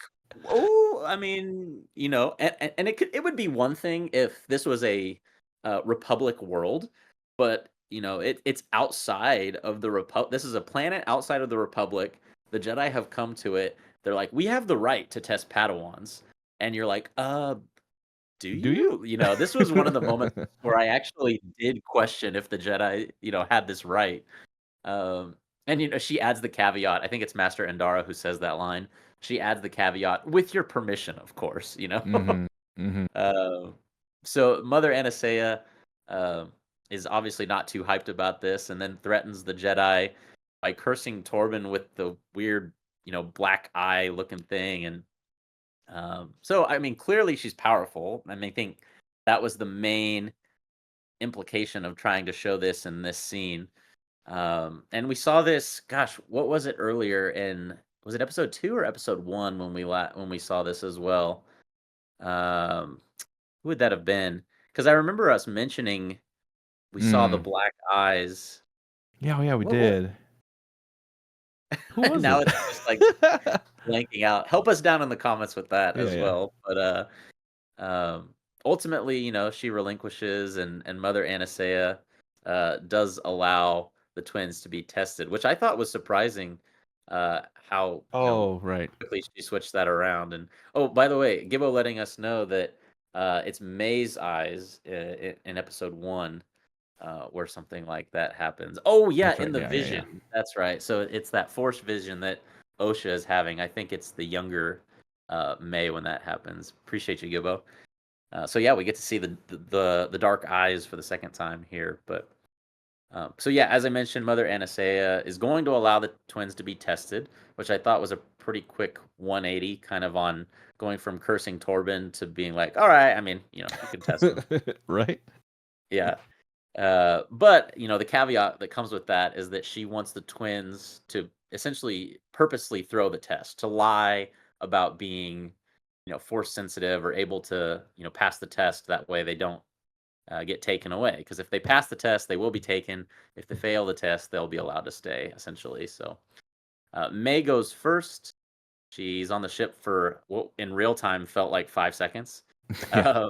S1: "Oh, I mean, and it would be one thing if this was a Republic world, but it's outside of the Republic. This is a planet outside of the Republic. The Jedi have come to it. They're like, we have the right to test Padawans, and you're like, do
S2: Do you?
S1: you? This was one of the moments where I actually did question if the Jedi, had this right. Um, and she adds the caveat. I think it's Master Endara who says that line. She adds the caveat with your permission, of course.
S2: Mhm. Mhm.
S1: Uh, so Mother Anastasia is obviously not too hyped about this, and then threatens the Jedi by cursing Torben with the weird, black eye looking thing. And so, I mean, clearly she's powerful. I mean, I think that was the main implication of trying to show this in this scene. And we saw this. Gosh, what was it earlier in? Was it episode 2 or episode 1 when when we saw this as well? Um, who would that have been? Because I remember us mentioning we saw the
S2: Mm.
S1: black eyes.
S2: Yeah, oh, yeah, we
S1: What was
S2: did. Who was
S1: now
S2: it?
S1: it's just like blanking out. Help us down in the comments with that
S2: Yeah,
S1: as
S2: yeah.
S1: well. But um, ultimately, she relinquishes, and Mother Anastasia does allow the twins to be tested, which I thought was surprising. How
S2: Oh, right.
S1: quickly she switched that around. And oh, by the way, Gibbo letting us know that it's May's eyes in episode 1 where something like that happens. Oh yeah,
S2: That's
S1: in
S2: right.
S1: the
S2: Yeah, yeah, yeah.
S1: vision. That's right. So it's that force vision that Osha is having. I think it's the younger May when that happens. Appreciate you, Gibbo. So yeah, we get to see the dark eyes for the second time here. But so yeah, as I mentioned, Mother Anastasia is going to allow the twins to be tested, which I thought was a pretty quick 180, kind of on going from cursing Torben to being like, all right, I mean, you can test them.
S2: Right?
S1: Yeah. But the caveat that comes with that is that she wants the twins to essentially purposely throw the test, to lie about being, force sensitive or able to, pass the test. That way they don't get taken away. Because if they pass the test, they will be taken. If they fail the test, they'll be allowed to stay, essentially. So May goes first. She's on the ship for what in real time felt like 5 seconds.
S2: Yeah.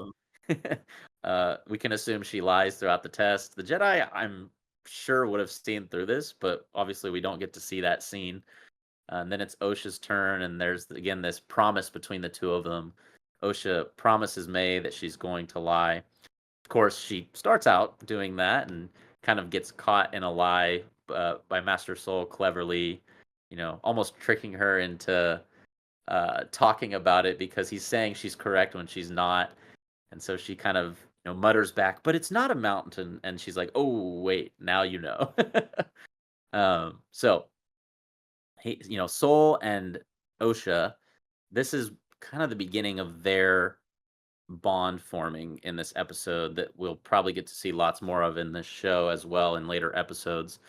S1: Um, we can assume she lies throughout the test. The Jedi, I'm sure, would have seen through this, but obviously we don't get to see that scene. And then it's Osha's turn, and there's again this promise between the two of them. Osha promises May that she's going to lie. Of course, she starts out doing that and kind of gets caught in a lie by Master Soul cleverly, almost tricking her into talking about it because he's saying she's correct when she's not. And so she kind of, mutters back, but it's not a mountain. And she's like, oh, wait, now you know. So, Soul and Osha, this is kind of the beginning of their bond forming in this episode that we'll probably get to see lots more of in this show as well in later episodes.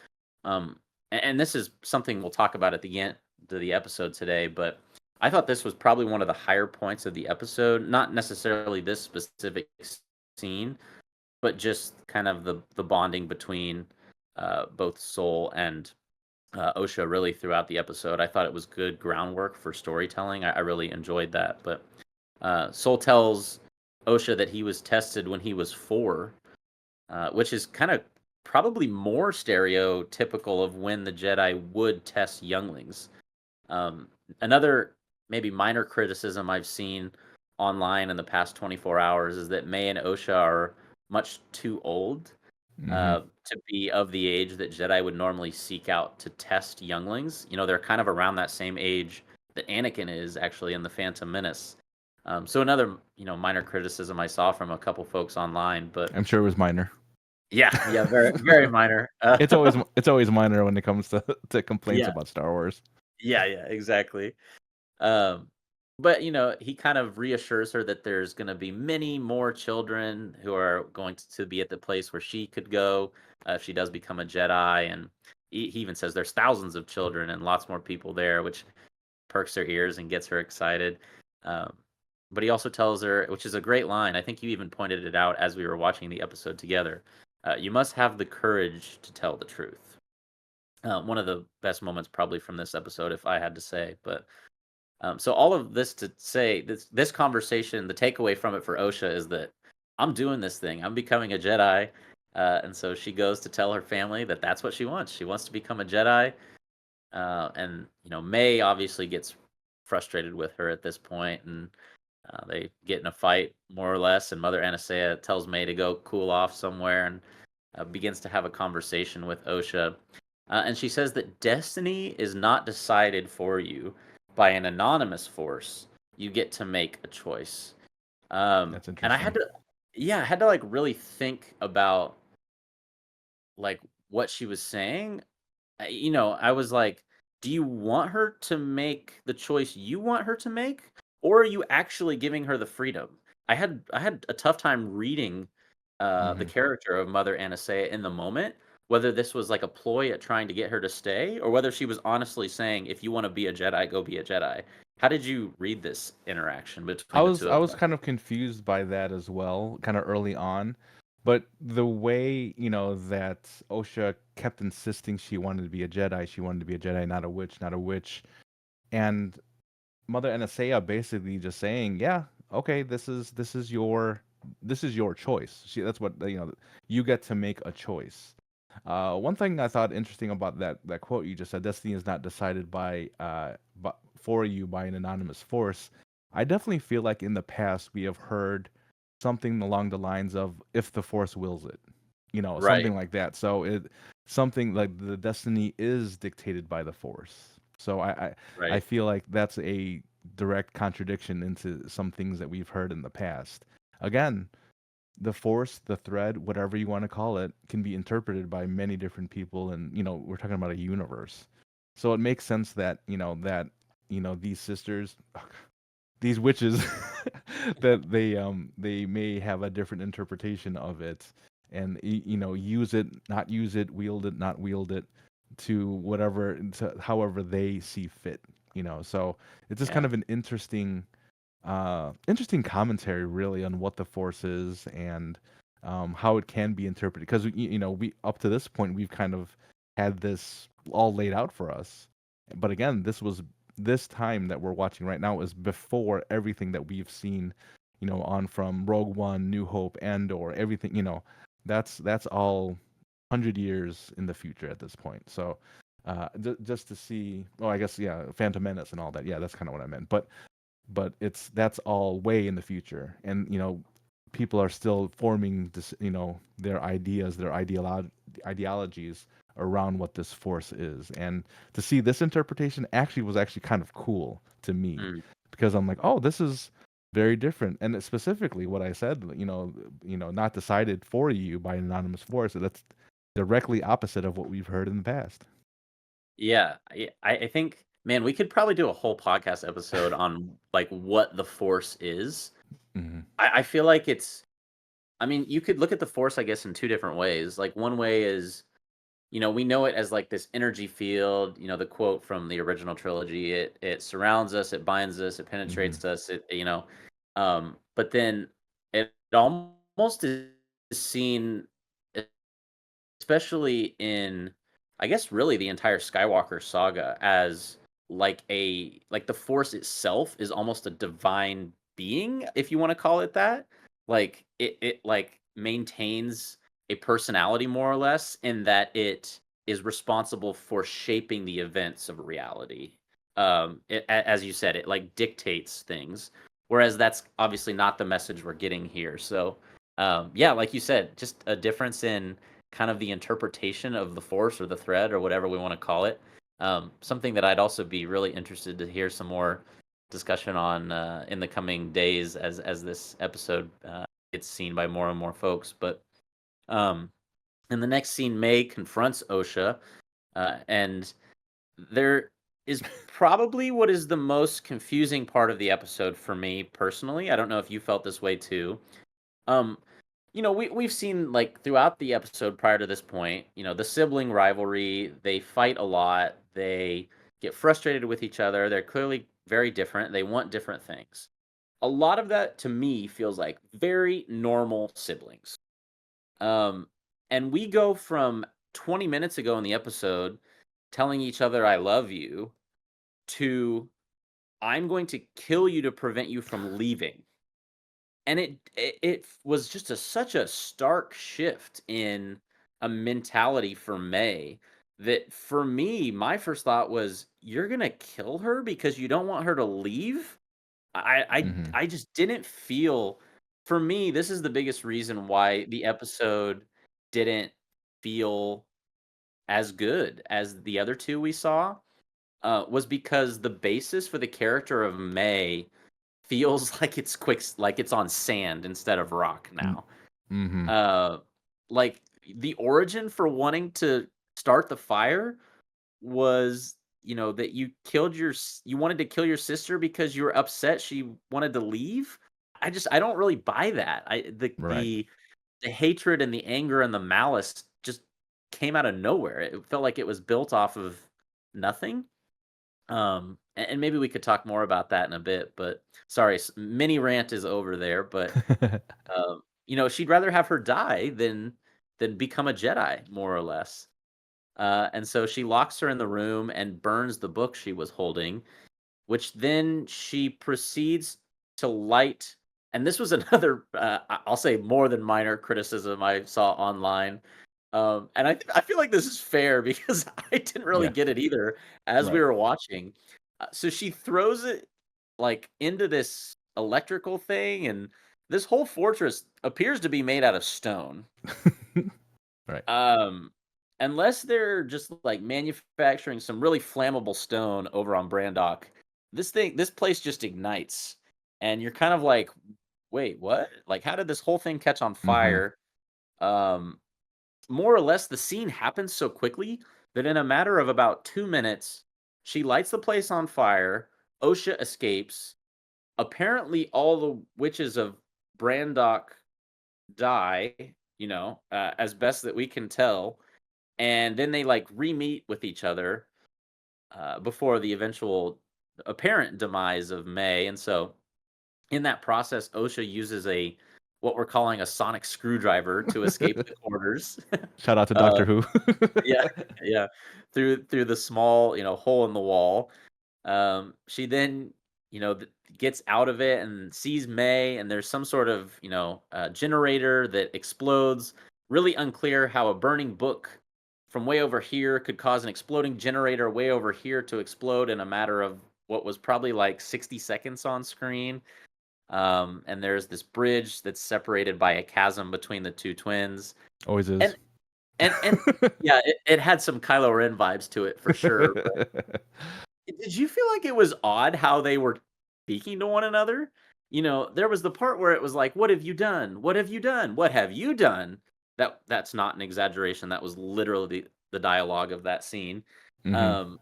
S1: And this is something we'll talk about at the end of the episode today, but I thought this was probably one of the higher points of the episode. Not necessarily this specific scene, but just kind of the bonding between both Soul and Osha really throughout the episode. I thought it was good groundwork for storytelling. I really enjoyed that. But Soul tells Osha that he was tested when he was 4, which is kind of probably more stereotypical of when the Jedi would test younglings. Another maybe minor criticism I've seen online in the past 24 hours is that May and Osha are much too old
S2: Mhm.
S1: to be of the age that Jedi would normally seek out to test younglings. They're kind of around that same age that Anakin is actually in the Phantom Menace. So another, minor criticism I saw from a couple folks online, but
S2: I'm sure it was minor.
S1: yeah, very, very minor.
S2: It's always minor when it comes to complaints
S1: Yeah,
S2: about Star Wars.
S1: yeah, exactly. Um, but he kind of reassures her that there's going to be many more children who are going to be at the place where she could go if she does become a Jedi, and he even says there's thousands of children and lots more people there, which perks her ears and gets her excited. Um, but he also tells her, which is a great line. I think you even pointed it out as we were watching the episode together. You must have the courage to tell the truth. One of the best moments, probably from this episode, if I had to say. But so all of this to say, this conversation, the takeaway from it for Osha is that I'm doing this thing. I'm becoming a Jedi, and so she goes to tell her family that that's what she wants. She wants to become a Jedi. And May obviously gets frustrated with her at this point, and they get in a fight more or less. And Mother Anastasia tells May to go cool off somewhere, and begins to have a conversation with Osha. And she says that destiny is not decided for you by an anonymous force. You get to make a choice.
S2: That's
S1: And I had
S2: interesting.
S1: to, yeah, I had to like really think about like what she was saying. I was like, do you want her to make the choice you want her to make, or are you actually giving her the freedom? I had a tough time reading the
S2: Hmm.
S1: character of Mother Anastasia in the moment, whether this was like a ploy at trying to get her to stay, or whether she was honestly saying, if you want to be a Jedi, go be a Jedi. How did you read this interaction
S2: I
S1: between the
S2: was
S1: two
S2: I
S1: of
S2: was
S1: them?
S2: kind of confused by that as well, kind of early on. But the way, that Osha kept insisting she wanted to be a Jedi, she wanted to be a Jedi, not a witch, not a witch. And Mother Anastasia basically just saying, "Yeah, okay, this is your choice." That's what you get to make a choice. One thing I thought interesting about that quote you just said, "Destiny is not decided for you by an anonymous force." I definitely feel like in the past we have heard something along the lines of "if the force wills it,"
S1: Right,
S2: something like that. So something like the destiny is dictated by the force. So I
S1: right,
S2: feel like that's a direct contradiction into some things that we've heard in the past. Again, the force, the thread, whatever you want to call it, can be interpreted by many different people, and we're talking about a universe. So it makes sense that these sisters, these witches, that they may have a different interpretation of it, and use it, not use it, wield it, not wield it, to however they see fit. So it's just kind
S1: yeah,
S2: of an interesting commentary really on what the force is, and how it can be interpreted, because we up to this point we've kind of had this all laid out for us, but again, this time that we're watching right now is before everything that we've seen, on from Rogue One, New Hope, and or everything. That's all 100 years in the future at this point. So just to see, oh, I guess, yeah, Phantom Menace and all that, yeah, that's kind of what I meant. But that's all way in the future, and people are still forming this, their ideas, their ideologies around what this force is. And to see this interpretation was actually kind of cool to me,
S1: mm,
S2: because I'm like, oh, this is very different. And it's specifically what I said, not decided for you by an anonymous force. That's directly opposite of what we've heard in the past.
S1: yeah. I think, man, we could probably do a whole podcast episode on like what the Force is.
S2: Hmm.
S1: I feel like it's. I mean, you could look at the Force, I guess, in two different ways. Like one way is, we know it as like this energy field. The quote from the original trilogy: "It surrounds us, it binds us, it
S2: Hmm.
S1: penetrates us." But then it almost is seen, especially in, I guess, really the entire Skywalker saga, as like the Force itself is almost a divine being, if you want to call it that. Like it like maintains a personality more or less, in that it is responsible for shaping the events of reality. As you said, it like dictates things, whereas that's obviously not the message we're getting here. So yeah, like you said, just a difference in kind of the interpretation of the force or the thread or whatever we want to call it. Something that I'd also be really interested to hear some more discussion on in the coming days as this episode gets seen by more and more folks. But um, in the next scene, May confronts Osha, and there is probably what is the most confusing part of the episode for me personally. I don't know if you felt this way too. Um, we've seen like throughout the episode prior to this point, the sibling rivalry, they fight a lot, they get frustrated with each other, they're clearly very different, they want different things. A lot of that to me feels like very normal siblings. Um and we go from 20 minutes ago in the episode telling each other I love you to I'm going to kill you to prevent you from leaving. And it was just such a stark shift in a mentality for May that for me, my first thought was, "You're gonna kill her because you don't want her to leave?"
S2: Hmm.
S1: I just didn't feel for me, this is the biggest reason why the episode didn't feel as good as the other 2 we saw, was because the basis for the character of May feels like it's like it's on sand instead of rock now.
S2: Mm-hmm.
S1: Uh, like the origin for wanting to start the fire was, that you wanted to kill your sister because you were upset she wanted to leave. I don't really buy that.
S2: Right.
S1: The hatred and the anger and the malice just came out of nowhere. It felt like it was built off of nothing. And maybe we could talk more about that in a bit, but sorry, mini rant is over there. But she'd rather have her die than become a Jedi, more or less. And so she locks her in the room and burns the book she was holding, which then she proceeds to light. And this was another, I'll say, more than minor criticism I saw online. And I feel like this is fair because I didn't really
S2: Yeah.
S1: get it either as we
S2: Right.
S1: were watching. So she throws it like into this electrical thing, and this whole fortress appears to be made out of stone.
S2: Right.
S1: Um, unless they're just like manufacturing some really flammable stone over on Brandock, this place just ignites, and you're kind of like, wait, what? Like, how did this whole thing catch on
S2: Mm-hmm.
S1: fire? Um, More or less, the scene happens so quickly that in a matter of about 2 minutes, she lights the place on fire. Osha escapes. Apparently, all the witches of Brandock die, as best that we can tell. And then they like re-meet with each other before the eventual apparent demise of May. And so in that process, Osha uses a what we're calling a sonic screwdriver to escape the quarters.
S2: Shout out to
S1: uh,
S2: Doctor Who.
S1: yeah, yeah, through the small hole in the wall. She then gets out of it and sees May, and there's some sort of generator that explodes. Really unclear how a burning book from way over here could cause an exploding generator way over here to explode in a matter of what was probably like 60 seconds on screen. And there's this bridge that's separated by a chasm between the two twins.
S2: Always is.
S1: And and yeah, it had some Kylo Ren vibes to it for sure. Did you feel like it was odd how they were speaking to one another? There was the part where it was like, "What have you done? What have you done? What have you done?" That's not an exaggeration. That was literally the dialogue of that scene.
S2: Hmm.
S1: Um,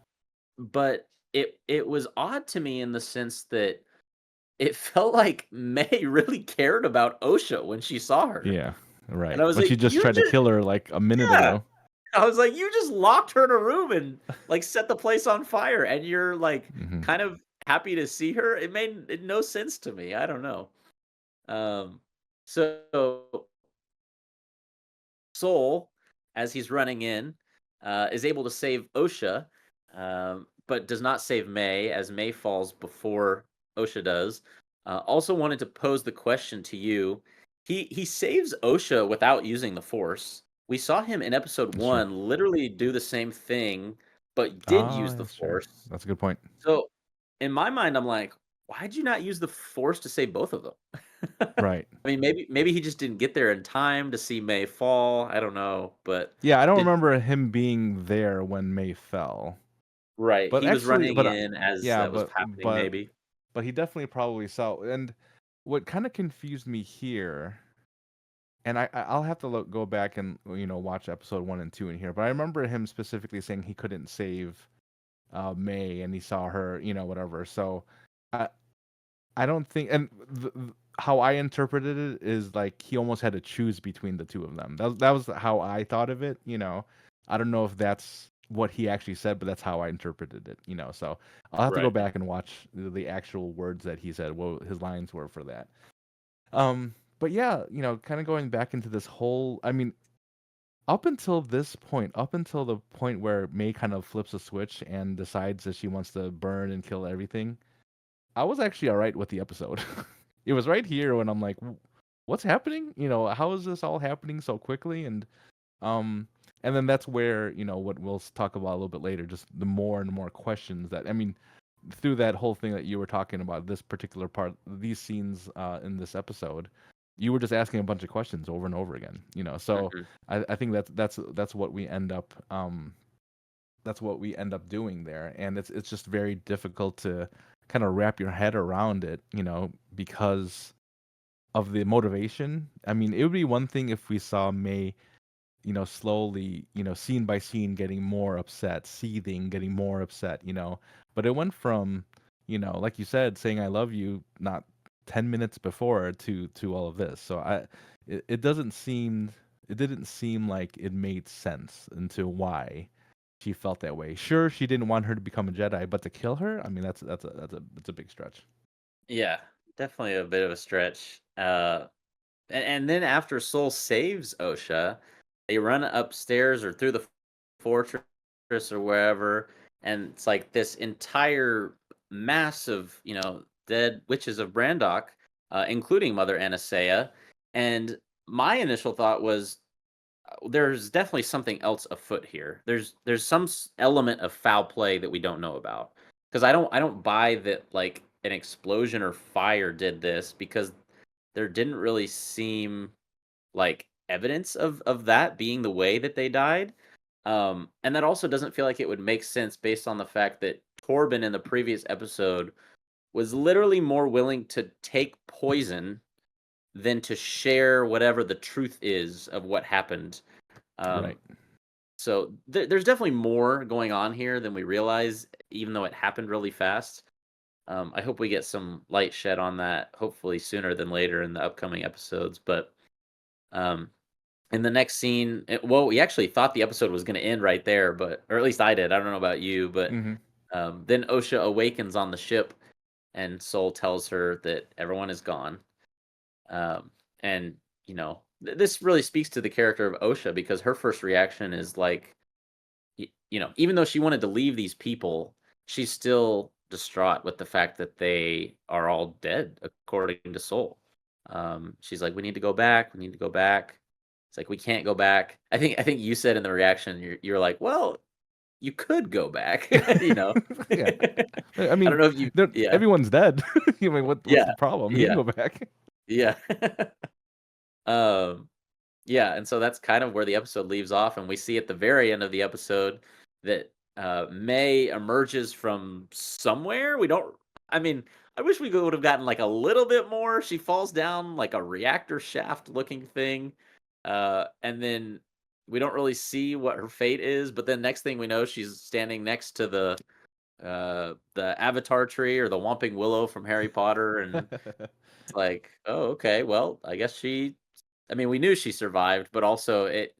S1: but it was odd to me in the sense that it felt like May really cared about Osha when she saw her,
S2: Yeah.
S1: and
S2: Right.
S1: I was
S2: When she
S1: like,
S2: just
S1: "You
S2: tried to
S1: just
S2: kill her like a minute
S1: yeah."
S2: ago.
S1: I was like, "You just locked her in a room and, like, set the place on fire, and you're, like,
S2: Hmm.
S1: kind of happy to see her?" It made no sense to me, I don't know. Um, so Soul, as he's running in, is able to save Osha, but does not save May, as May falls before Osha does. Also wanted to pose the question to you. He saves Osha without using the Force. We saw him in episode
S2: That's true.
S1: 1 literally do the same thing, but did
S2: Ah,
S1: use the
S2: that's true.
S1: Force.
S2: That's a good point.
S1: So, in my mind, I'm like, "Why'd you not use the Force to save both of them?"
S2: Right.
S1: I mean, maybe he just didn't get there in time to see May fall, I don't know, but
S2: Yeah, I don't
S1: did
S2: remember him being there when May fell.
S1: right,
S2: But
S1: he was
S2: actually,
S1: running in as
S2: yeah,
S1: that was happening maybe.
S2: but he definitely probably saw. And what kind of confused me here, and I'll have to go back and watch episode 1 and 2 in here. But I remember him specifically saying he couldn't save May, and he saw her, whatever. So I I don't think, and how I interpreted it is like he almost had to choose between the two of them. That was how I thought of it. I don't know if that's what he actually said, but that's how I interpreted it. So I'll have to go
S1: Right.
S2: back and watch the actual words that he said, what his lines were for that. But yeah, kind of going back into this whole, I mean, up until this point, up until the point where May kind of flips a switch and decides that she wants to burn and kill everything, I was actually all right with the episode. It was right here when I'm like, What's happening? How is this all happening so quickly?" Um, and then that's where what we'll talk about a little bit later, just the more and more questions that I mean, through that whole thing that you were talking about, this particular part, these scenes in this episode, you were just asking a bunch of questions over and over again. So
S1: Mhm.
S2: I think that's what we end up doing there, and it's just very difficult to kind of wrap your head around it, because of the motivation. I mean, it would be one thing if we saw May, slowly, scene by scene, getting more upset, seething, getting more upset, but it went from, like you said, saying "I love you" not 10 minutes before to all of this. So it didn't seem like it made sense into why she felt that way. Sure, she didn't want her to become a Jedi, but to kill her, I mean, that's a big stretch.
S1: Yeah, definitely a bit of a stretch. And then after Soul saves Osha, they run upstairs or through the fortress or wherever, and it's like this entire mass of dead witches of Brandok, including Mother Anastasia. And my initial thought was, there's definitely something else afoot here. There's some element of foul play that we don't know about. Because I don't buy that like an explosion or fire did this, because there didn't really seem like evidence of that being the way that they died. And that also doesn't feel like it would make sense based on the fact that Torben in the previous episode was literally more willing to take poison than to share whatever the truth is of what happened.
S2: Right.
S1: Um, so there's definitely more going on here than we realize, even though it happened really fast. I hope we get some light shed on that, hopefully sooner than later in the upcoming episodes. But um, in the next scene, well, we actually thought the episode was going to end right there, but or at least I did. I don't know about you, but
S2: Hmm.
S1: then Osha awakens on the ship, and Soul tells her that everyone is gone. Um, and this really speaks to the character of Osha, because her first reaction is like, even though she wanted to leave these people, she's still distraught with the fact that they are all dead, according to Soul. She's like, "We need to go back. We need to go back." It's like, we can't go back. I think you said in the reaction, you're like, "Well, you could go back." you know.
S2: Yeah. I
S1: I don't
S2: mean,
S1: know if you. Yeah.
S2: everyone's dead. I mean, what's
S1: Yeah.
S2: the problem? You can
S1: Yeah.
S2: go back.
S1: Yeah. um. Yeah, and so that's kind of where the episode leaves off, and we see at the very end of the episode that May emerges from somewhere. We don't. I mean, I wish we would have gotten like a little bit more. She falls down like a reactor shaft looking thing, and then we don't really see what her fate is. But then next thing we know, she's standing next to the Avatar tree or the Whomping Willow from Harry Potter, and it's like, oh, okay, well, I guess I mean, we knew she survived, but also it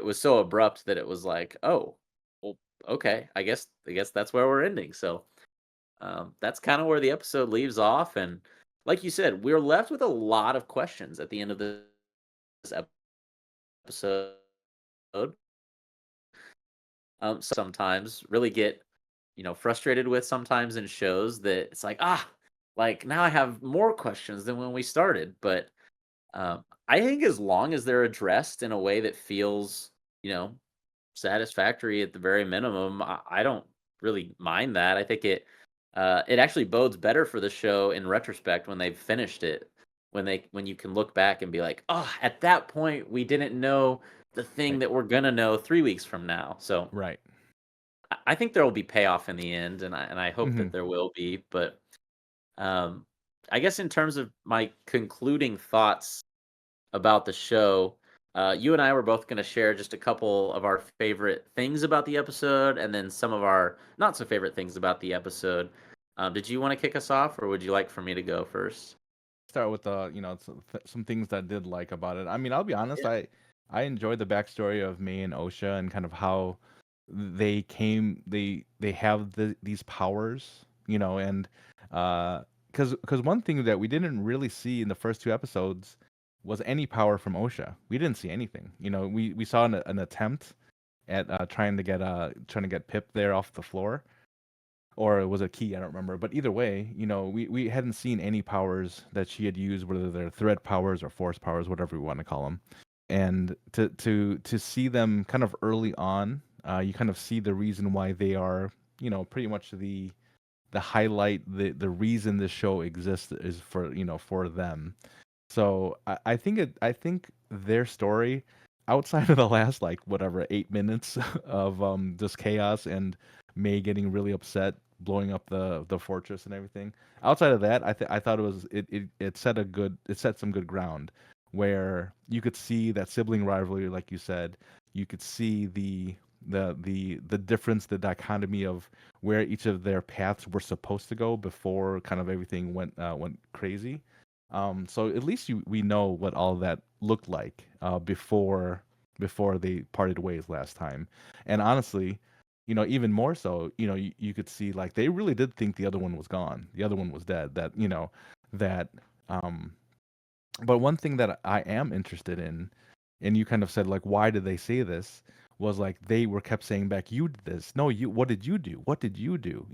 S1: was so abrupt that it was like, oh, well, okay, I guess that's where we're ending. So that's kind of where the episode leaves off, and like you said, we're left with a lot of questions at the end of this episode. Sometimes really get frustrated with sometimes in shows that it's like, like now I have more questions than when we started, but I think as long as they're addressed in a way that feels, you know, satisfactory at the very minimum, I don't really mind that. I think it actually bodes better for the show in retrospect when they've finished it, when you can look back and be like, oh, at that point we didn't know the thing
S2: Right.
S1: that we're gonna know 3 weeks from now. So
S2: Right.
S1: I think there will be payoff in the end, and I hope
S2: Hmm.
S1: that there will be. But um, I guess in terms of my concluding thoughts about the show. You and I were both going to share just a couple of our favorite things about the episode, and then some of our not so favorite things about the episode. Did you want to kick us off, or would you like for me to go first?
S2: start with some things that I did like about it. I mean, I'll be honest,
S1: Yeah.
S2: I enjoyed the backstory of May and Osha and kind of how they have these powers, and because one thing that we didn't really see in the first two episodes was any power from Osha. We didn't see anything. We saw an attempt at trying to get Pip there off the floor, or it was a key, I don't remember. But either way, we hadn't seen any powers that she had used, whether they're thread powers or force powers, whatever we want to call them. And to see them kind of early on, you kind of see the reason why they are, pretty much the highlight, the reason this show exists is for them. So I think their story, outside of the last like whatever 8 minutes of just chaos and May getting really upset, blowing up the fortress and everything. Outside of that, I thought it set some good ground where you could see that sibling rivalry, like you said. You could see the difference, the dichotomy of where each of their paths were supposed to go before kind of everything went crazy. So at least we know what all that looked like before they parted ways last time. And honestly, even more so, you could see like they really did think the other one was gone, the other one was dead. That um. But one thing that I am interested in, and you kind of said like, why did they say this? Was like they were kept saying back, you did this. No, you. What did you do? What did you do?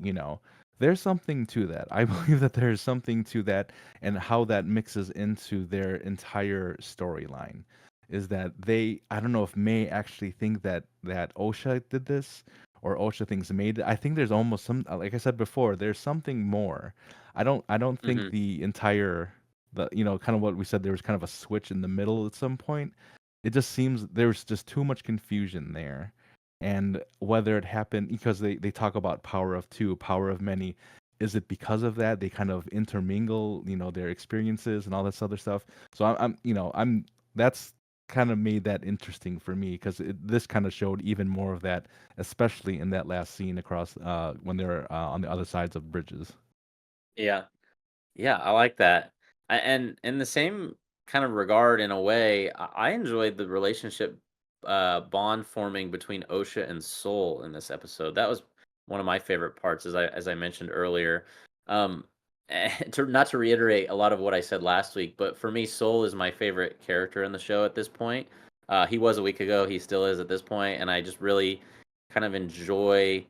S2: There's something to that. I believe that there's something to that, and how that mixes into their entire storyline. Is that I don't know if May actually think that Osha did this, or Osha thinks May did. I think there's almost some, like I said before, there's something more. I don't think
S1: Hmm.
S2: the entire, kind of what we said, there was kind of a switch in the middle at some point. It just seems there's just too much confusion there. And whether it happened because they talk about power of two, power of many, is it because of that they kind of intermingle, their experiences and all this other stuff? So I'm that's kind of made that interesting for me because this kind of showed even more of that, especially in that last scene across when they're on the other sides of bridges.
S1: Yeah. Yeah, I like that. And in the same kind of regard, in a way, I enjoyed the relationship bond forming between Osha and Soul in this episode. That was one of my favorite parts, as I mentioned earlier. Um, not to reiterate a lot of what I said last week, but for me, Soul is my favorite character in the show at this point. He was a week ago. He still is at this point, and I just really kind of enjoy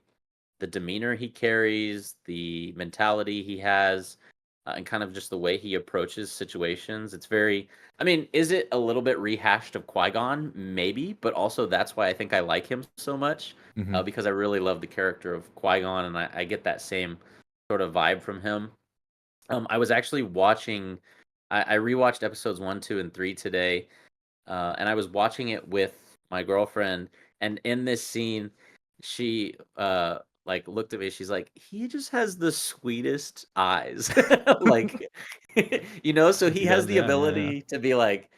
S1: the demeanor he carries, the mentality he has, and kind of just the way he approaches situations. It's very, I mean, is it a little bit rehashed of Qui-Gon? Maybe, but also that's why I think I like him so much,
S2: Hmm.
S1: because I really love the character of Qui-Gon, and I get that same sort of vibe from him. I was actually watching, I rewatched episodes 1, 2, and 3 today, and I was watching it with my girlfriend, and in this scene, she like looked at me. She's like, "He just has the sweetest eyes," like, So he
S2: He
S1: has
S2: does,
S1: the
S2: yeah, yeah, yeah.
S1: ability to be like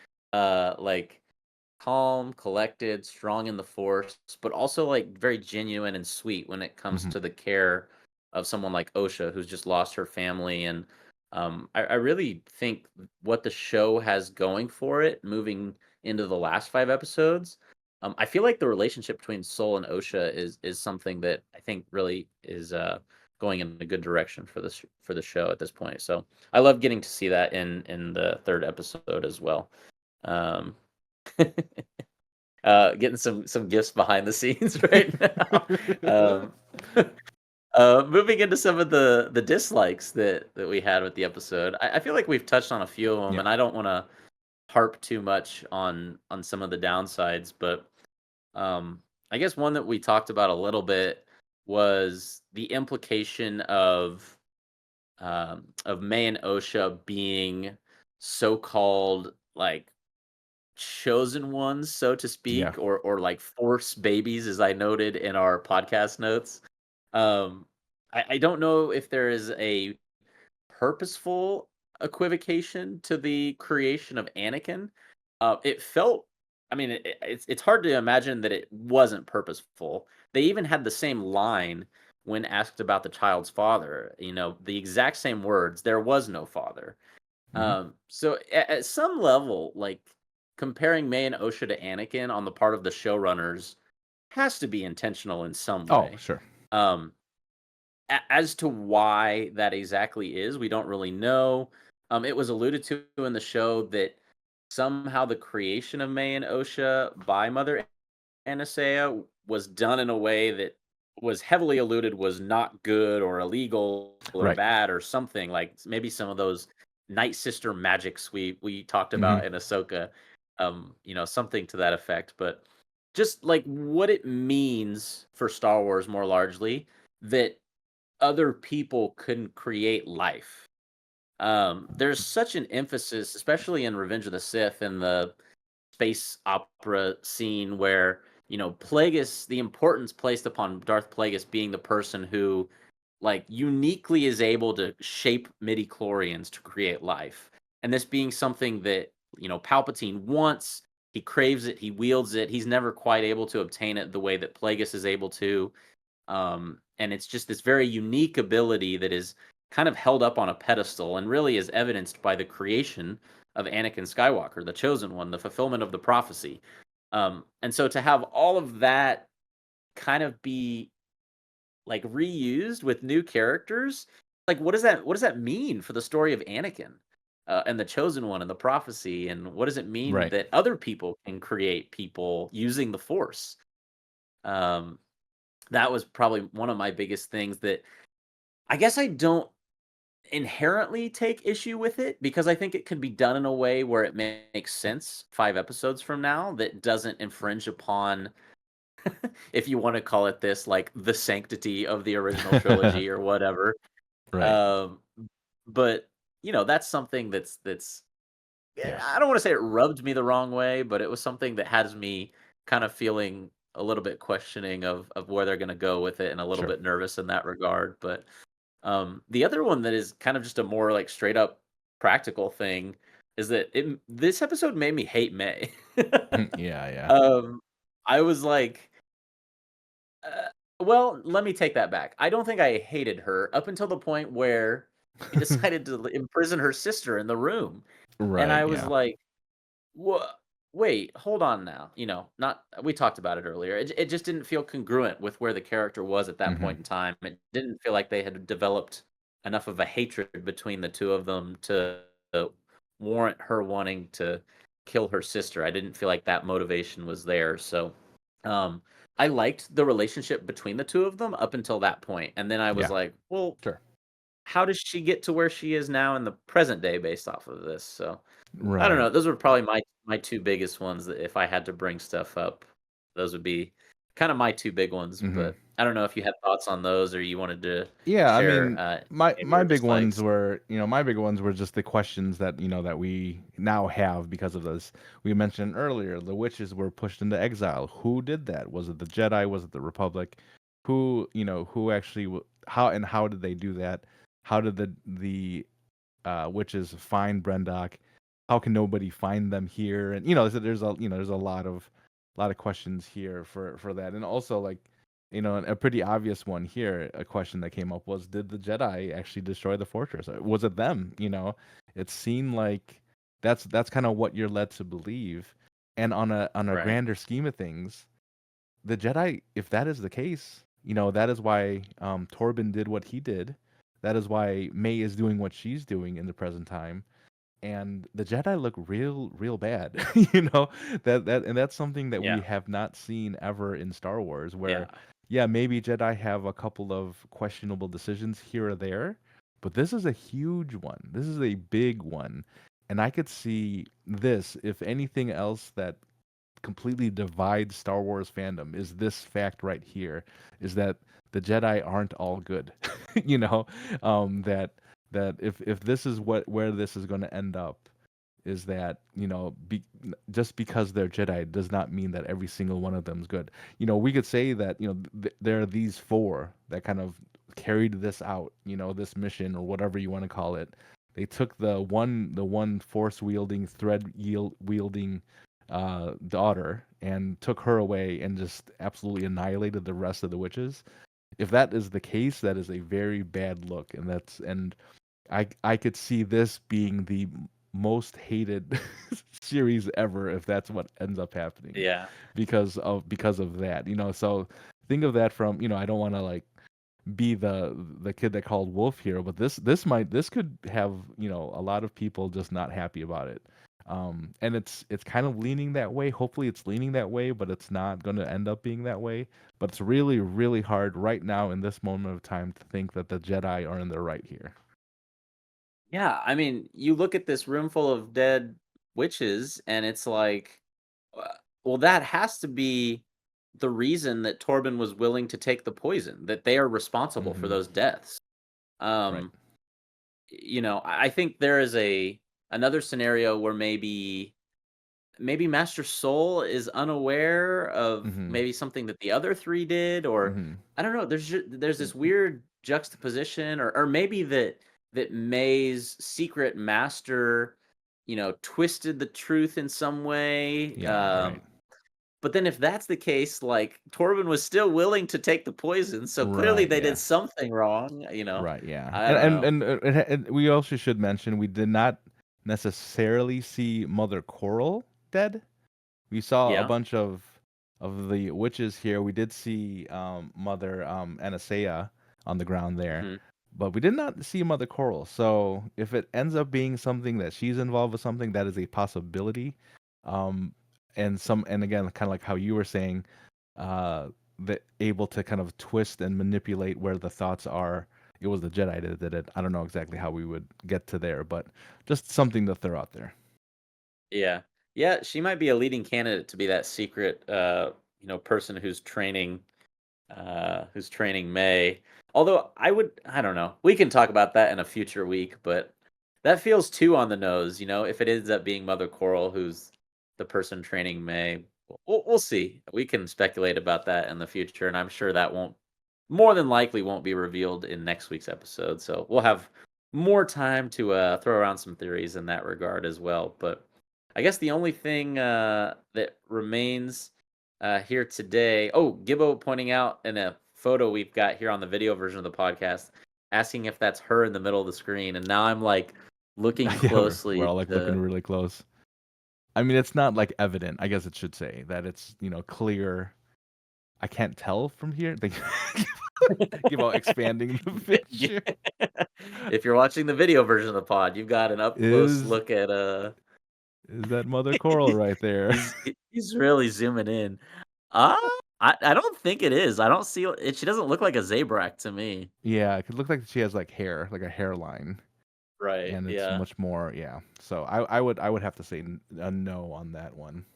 S1: calm, collected, strong in the force, but also like very genuine and sweet when it comes
S2: Hmm.
S1: to the care of someone like Osha, who's just lost her family. And I really think what the show has going for it, moving into the last 5 episodes, I feel like the relationship between Soul and Osha is something that I think really is going in a good direction for the show at this point. So I love getting to see that in the third episode as well. Um, getting some gifts behind the scenes right now. Um, moving into some of the dislikes that we had with the episode, I feel like we've touched on a few of them,
S2: Yeah.
S1: and I don't want to harp too much on some of the downsides, but I guess one that we talked about a little bit was the implication of May and Osha being so-called like chosen ones, so to
S2: Yeah.
S1: speak, or like force babies, as I noted in our podcast notes. Um, I don't know if there is a purposeful equivocation to the creation of Anakin. It felt, I mean, it's hard to imagine that it wasn't purposeful. They even had the same line when asked about the child's father. The exact same words. There was no father.
S2: Hmm.
S1: So at some level, like comparing May and Osha to Anakin on the part of the showrunners has to be intentional in some
S2: Oh,
S1: way.
S2: sure.
S1: Um, as to why that exactly is, we don't really know. It was alluded to in the show that somehow the creation of May and Osha by Mother Anastasia was done in a way that was heavily alluded was not good or illegal or
S2: Right.
S1: bad or something like maybe some of those Night Sister magics we talked
S2: Hmm.
S1: about in Ahsoka, something to that effect. But just like what it means for Star Wars more largely that other people couldn't create life. There's such an emphasis, especially in Revenge of the Sith and the space opera scene where Plagueis, the importance placed upon Darth Plagueis being the person who like uniquely is able to shape midi-chlorians to create life, and this being something that Palpatine wants. He craves it, he wields it, he's never quite able to obtain it the way that Plagueis is able to. And it's just this very unique ability that is kind of held up on a pedestal and really is evidenced by the creation of Anakin Skywalker, the chosen one, the fulfillment of the prophecy. And so to have all of that kind of be like reused with new characters, like what does that mean for the story of Anakin and the chosen one and the prophecy, and what does it mean
S2: Right.
S1: that other people can create people using the Force? Um, that was probably one of my biggest things that I guess I don't inherently take issue with it because I think it could be done in a way where it makes sense 5 episodes from now that doesn't infringe upon, if you want to call it this, like the sanctity of the original trilogy or whatever.
S2: Right.
S1: Um, but that's something that's
S2: Yeah.
S1: I don't want to say it rubbed me the wrong way, but it was something that has me kind of feeling a little bit questioning of where they're going to go with it and a little
S2: Sure.
S1: bit nervous in that regard. But the other one that is kind of just a more like straight up practical thing is that this episode made me hate May.
S2: Yeah. Yeah.
S1: um, I was like, uh, well, let me take that back. I don't think I hated her up until the point where he decided to imprison her sister in the room, and
S2: Right.
S1: I was
S2: Yeah.
S1: like, "What? Wait, hold on now." Not we talked about it earlier. It just didn't feel congruent with where the character was at that
S2: Hmm.
S1: point in time. It didn't feel like they had developed enough of a hatred between the two of them to warrant her wanting to kill her sister. I didn't feel like that motivation was there. So, um, I liked the relationship between the two of them up until that point, and then I was
S2: Yeah.
S1: like, "Well,
S2: Sure.
S1: how does she get to where she is now in the present day based off of this?" So I don't
S2: Right.
S1: know. Those were probably my 2 biggest ones that if I had to bring stuff up, those would be kind of my 2 big ones,
S2: Hmm.
S1: but I don't know if you had thoughts on those or you wanted to
S2: Yeah, I
S1: share,
S2: mean, my
S1: maybe
S2: my
S1: your
S2: big ones
S1: dislikes.
S2: were, my big ones were just the questions that, that we now have because of this. We mentioned earlier, the witches were pushed into exile. Who did that? Was it the Jedi? Was it the Republic? Who actually how did they do that? How did the witches find Brendock? How can nobody find them here? And so there's a lot of questions here for that. And also, like, a pretty obvious one here, a question that came up was, did the Jedi actually destroy the fortress? Was it them? It seemed like that's kind of what you're led to believe. And on a
S1: Right.
S2: grander scheme of things, the Jedi, if that is the case, that is why Torben did what he did. That is why May is doing what she's doing in the present time. And the Jedi look real bad. And that's something that we
S1: Yeah.
S2: have not seen ever in Star Wars,
S1: Yeah.
S2: where, yeah, maybe Jedi have a couple of questionable decisions here or there, but this is a huge one. This is a big one. And I could see this, if anything else that completely divides Star Wars fandom, is this fact right here, is that the Jedi aren't all good. you know, that if this is where this is going to end up, is that just because they're Jedi does not mean that every single one of them is good. We could say that there are these four that kind of carried this out. This mission or whatever you want to call it. They took the one force wielding wielding daughter and took her away and just absolutely annihilated the rest of the witches. If that is the case, that is a very bad look, and I could see this being most hated series ever if that's what ends up happening
S1: Yeah.
S2: because of that. So think of that from, I don't want to like be the kid that called wolf here, but this could have, a lot of people just not happy about it. And it's kind of leaning that way. Hopefully it's leaning that way, but it's not going to end up being that way. But it's really, really hard right now in this moment of time to think that the Jedi are in the right here.
S1: Yeah, I mean, you look at this room full of dead witches, and it's like, well, that has to be the reason that Torben was willing to take the poison, that they are responsible for
S2: Hmm.
S1: those deaths.
S2: Right.
S1: Um, I think there is another scenario where maybe Master Soul is unaware of
S2: Hmm.
S1: maybe something that the other three did, or
S2: Hmm.
S1: I don't know. There's this weird juxtaposition, or maybe that May's secret master, twisted the truth in some way.
S2: Yeah. Right.
S1: But then if that's the case, like Torben was still willing to take the poison, so clearly
S2: Right.
S1: they did
S2: Yeah.
S1: something wrong.
S2: Right, yeah.
S1: I
S2: And
S1: don't
S2: and
S1: know.
S2: and, uh, and we also should mention we did not necessarily see Mother Coral dead. We saw a
S1: Yeah.
S2: bunch of the witches here. We did see Mother Anastasia on the ground there,
S1: Hmm.
S2: but we did not see Mother Coral. So if it ends up being something that she's involved with something, that is a possibility. Um, and again, kind of like how you were saying, uh, that able to kind of twist and manipulate where the thoughts are. It was the Jedi that did it. I don't know exactly how we would get to there, but just something to throw out there.
S1: Yeah. Yeah, she might be a leading candidate to be that secret person who's training May. Although I don't know. We can talk about that in a future week, but that feels too on the nose, if it ends up being Mother Coral who's the person training May. We'll see. We can speculate about that in the future, and I'm sure that won't more than likely won't be revealed in next week's episode. So we'll have more time to throw around some theories in that regard as well. But I guess the only thing that remains here today. Oh, Gibbo pointing out in a photo we've got here on the video version of the podcast, asking if that's her in the middle of the screen. And now I'm like looking
S2: Yeah, we're
S1: closely
S2: all like looking
S1: to.
S2: really close. I mean, it's not like evident. I guess it should say that it's clear. I can't tell from here. They give out expanding the picture.
S1: If you're watching the video version of the pod, you've got an up close
S2: Is
S1: look at
S2: is that Mother Coral right there?
S1: he's really zooming in. Uh, I don't think it is. I don't see it. She doesn't look like a Zabrak to me.
S2: Yeah, it could look like she has like hair, like a hairline,
S1: Right.
S2: and it's
S1: Yeah.
S2: much more. Yeah. So I would have to say a no on that one.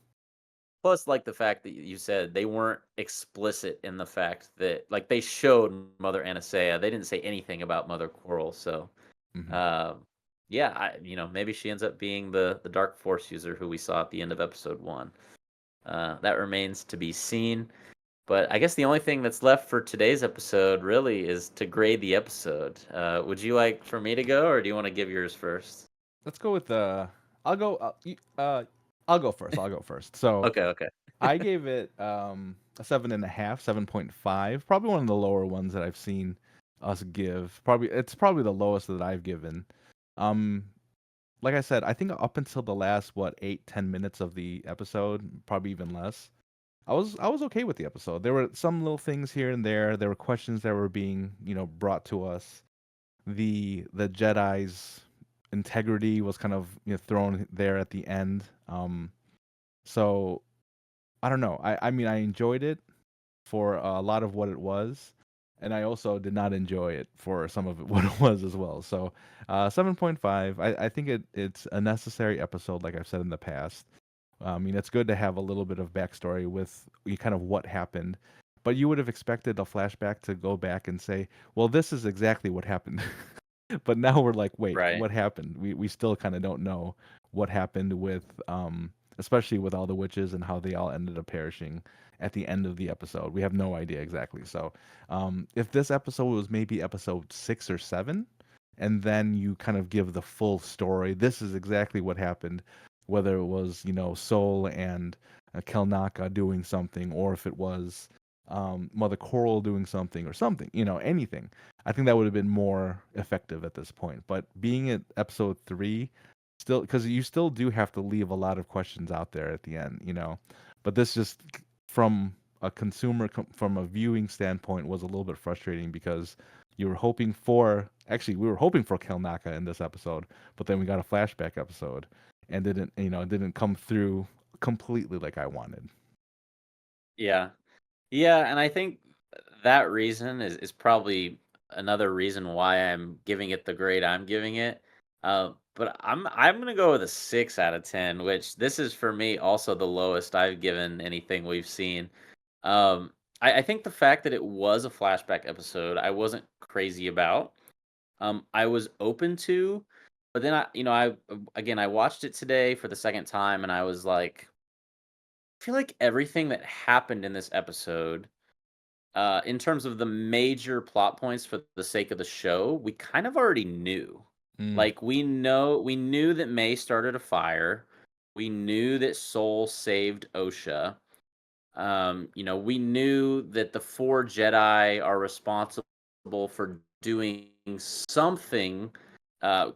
S1: Plus, like the fact that you said they weren't explicit in the fact that, like, they showed Mother Anastasia. They didn't say anything about Mother Coral. So,
S2: Hmm.
S1: um, yeah, maybe she ends up being the Dark Force user who we saw at the end of episode 1. That remains to be seen. But I guess the only thing that's left for today's episode really is to grade the episode. Would you like for me to go, or do you want to give yours first?
S2: Let's go with I'll go. I'll go first. I'll go first. So
S1: Okay, okay.
S2: I gave it a 7.5, 7.5. Probably one of the lower ones that I've seen us give. It's probably the lowest that I've given. Um, like I said, I think up until the last 8-10 minutes of the episode, probably even less. I was okay with the episode. There were some little things here and there. There were questions that were being brought to us. The Jedi's integrity was kind of thrown there at the end. So I don't know. I mean I enjoyed it for a lot of what it was, and I also did not enjoy it for some of it what it was as well. So 7.5. I think it's a necessary episode, like I've said in the past. I mean, it's good to have a little bit of backstory with kind of what happened, but you would have expected a flashback to go back and say, "Well, this is exactly what happened." But now we're like, "Wait,
S1: Right.
S2: what happened?" We still kind of don't know what happened with, especially with all the witches and how they all ended up perishing at the end of the episode. We have no idea exactly. So, if this episode was maybe episode 6 or 7, and then you kind of give the full story, this is exactly what happened, whether it was Soul and Kelnaka doing something, or if it was Mother Coral doing something, or something, anything. I think that would have been more effective at this point. But being at episode 3, still, because you still do have to leave a lot of questions out there at the end, but this just from a from a viewing standpoint was a little bit frustrating because you were hoping for, actually we were hoping for Kelnaka in this episode, but then we got a flashback episode and it didn't come through completely like I wanted.
S1: Yeah. Yeah, and I think that reason is probably another reason why I'm giving it the grade I'm giving it. But I'm gonna go with a 6 out of 10, which this is for me also the lowest I've given anything we've seen. I think the fact that it was a flashback episode, I wasn't crazy about. I was open to, but then I watched it today for the second time, and I was like, I feel like everything that happened in this episode in terms of the major plot points for the sake of the show, we kind of already knew.
S2: Mm,
S1: Like we knew that May started a fire. We knew that Soul saved Osha. We knew that the four Jedi are responsible for doing something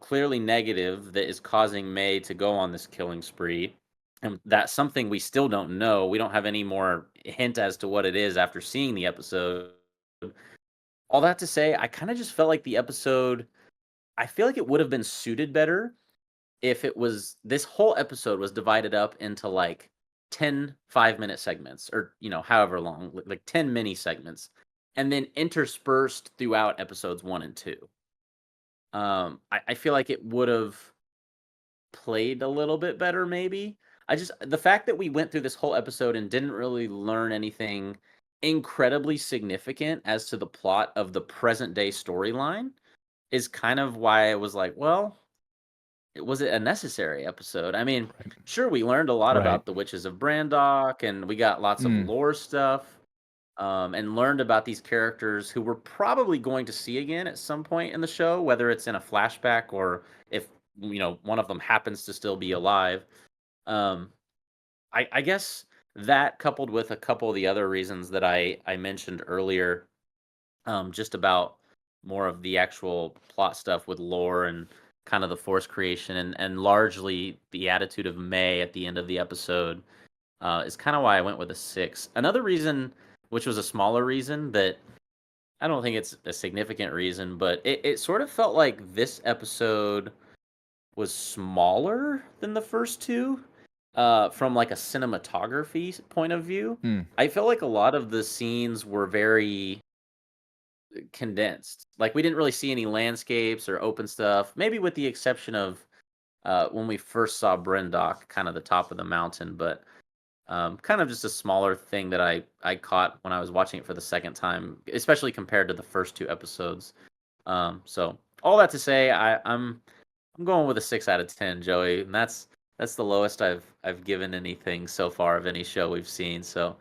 S1: clearly negative that is causing May to go on this killing spree. And that's something we still don't know. We don't have any more hint as to what it is after seeing the episode. All that to say, I kind of just felt like the episode, I feel like it would have been suited better if it was this whole episode was divided up into like 10 5-minute segments or however long, like 10 mini segments, and then interspersed throughout episodes 1 and 2. I feel like it would have played a little bit better, maybe. The fact that we went through this whole episode and didn't really learn anything incredibly significant as to the plot of the present day storyline is kind of why I was like, well, was it a necessary episode? I mean,
S2: right.
S1: sure, we learned a lot
S2: Right.
S1: about the witches of Brandok, and we got lots of
S2: Mm,
S1: lore stuff, and learned about these characters who we're probably going to see again at some point in the show, whether it's in a flashback or if one of them happens to still be alive. Um, I guess that coupled with a couple of the other reasons that I mentioned earlier, just about more of the actual plot stuff with lore and kind of the force creation and largely the attitude of May at the end of the episode is kind of why I went with a 6. Another reason, which was a smaller reason that I don't think it's a significant reason, but it sort of felt like this episode was smaller than the first two from like a cinematography point of view.
S2: mm,
S1: I felt like a lot of the scenes were very condensed. Like we didn't really see any landscapes or open stuff, maybe with the exception of when we first saw Brendok, kind of the top of the mountain, but kind of just a smaller thing that I caught when I was watching it for the second time, especially compared to the first two episodes. So all that to say, I'm going with a 6 out of 10, Joey, and that's the lowest I've given anything so far of any show we've seen. So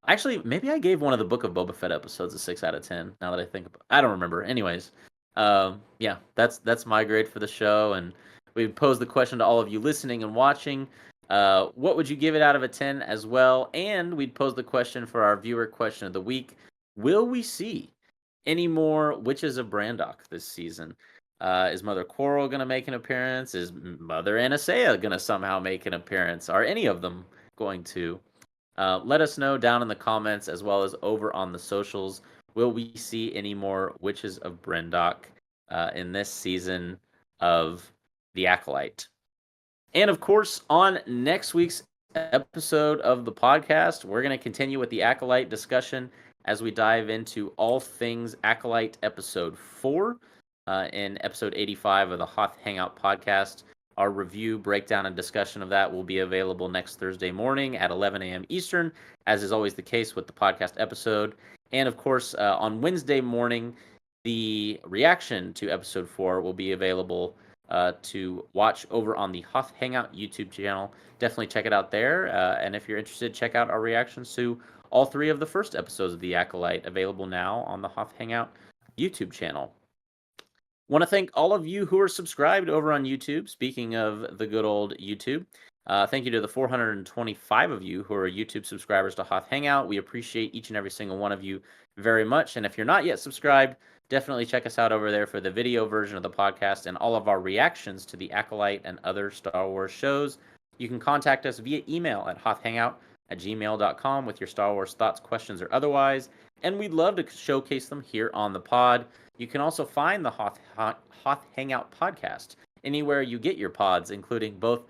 S1: actually, maybe I gave one of the Book of Boba Fett episodes a 6 out of 10. Now that I think about, I don't remember. Anyways, yeah, that's my grade for the show, and we posed the question to all of you listening and watching. What would you give it out of a 10 as well? And we'd pose the question for our viewer question of the week: will we see any more Witches of Brandok this season? Is Mother Quarrel going to make an appearance? Is Mother Anastasia going to somehow make an appearance? Are any of them going to? Let us know down in the comments as well as over on the socials. Will we see any more Witches of Brendok in this season of The Acolyte? And of course, on next week's episode of the podcast, we're going to continue with the Acolyte discussion as we dive into all things Acolyte episode 4 in episode 85 of the Hoth Hangout podcast. Our review, breakdown, and discussion of that will be available next Thursday morning at 11 a.m. Eastern, as is always the case with the podcast episode. And of course, on Wednesday morning, the reaction to episode 4 will be available to watch over on the Hoth Hangout YouTube channel. Definitely check it out there. And if you're interested, check out our reactions to all 3 of the first episodes of The Acolyte, available now on the Hoth Hangout YouTube channel. Want to thank all of you who are subscribed over on YouTube. Speaking of the good old YouTube, thank you to the 425 of you who are YouTube subscribers to Hoth Hangout. We appreciate each and every single one of you very much. And if you're not yet subscribed, definitely check us out over there for the video version of the podcast and all of our reactions to the Acolyte and other Star Wars shows. You can contact us via email at hothhangout@gmail.com with your Star Wars thoughts, questions, or otherwise. And we'd love to showcase them here on the pod. You can also find the Hoth Hangout podcast anywhere you get your pods, including both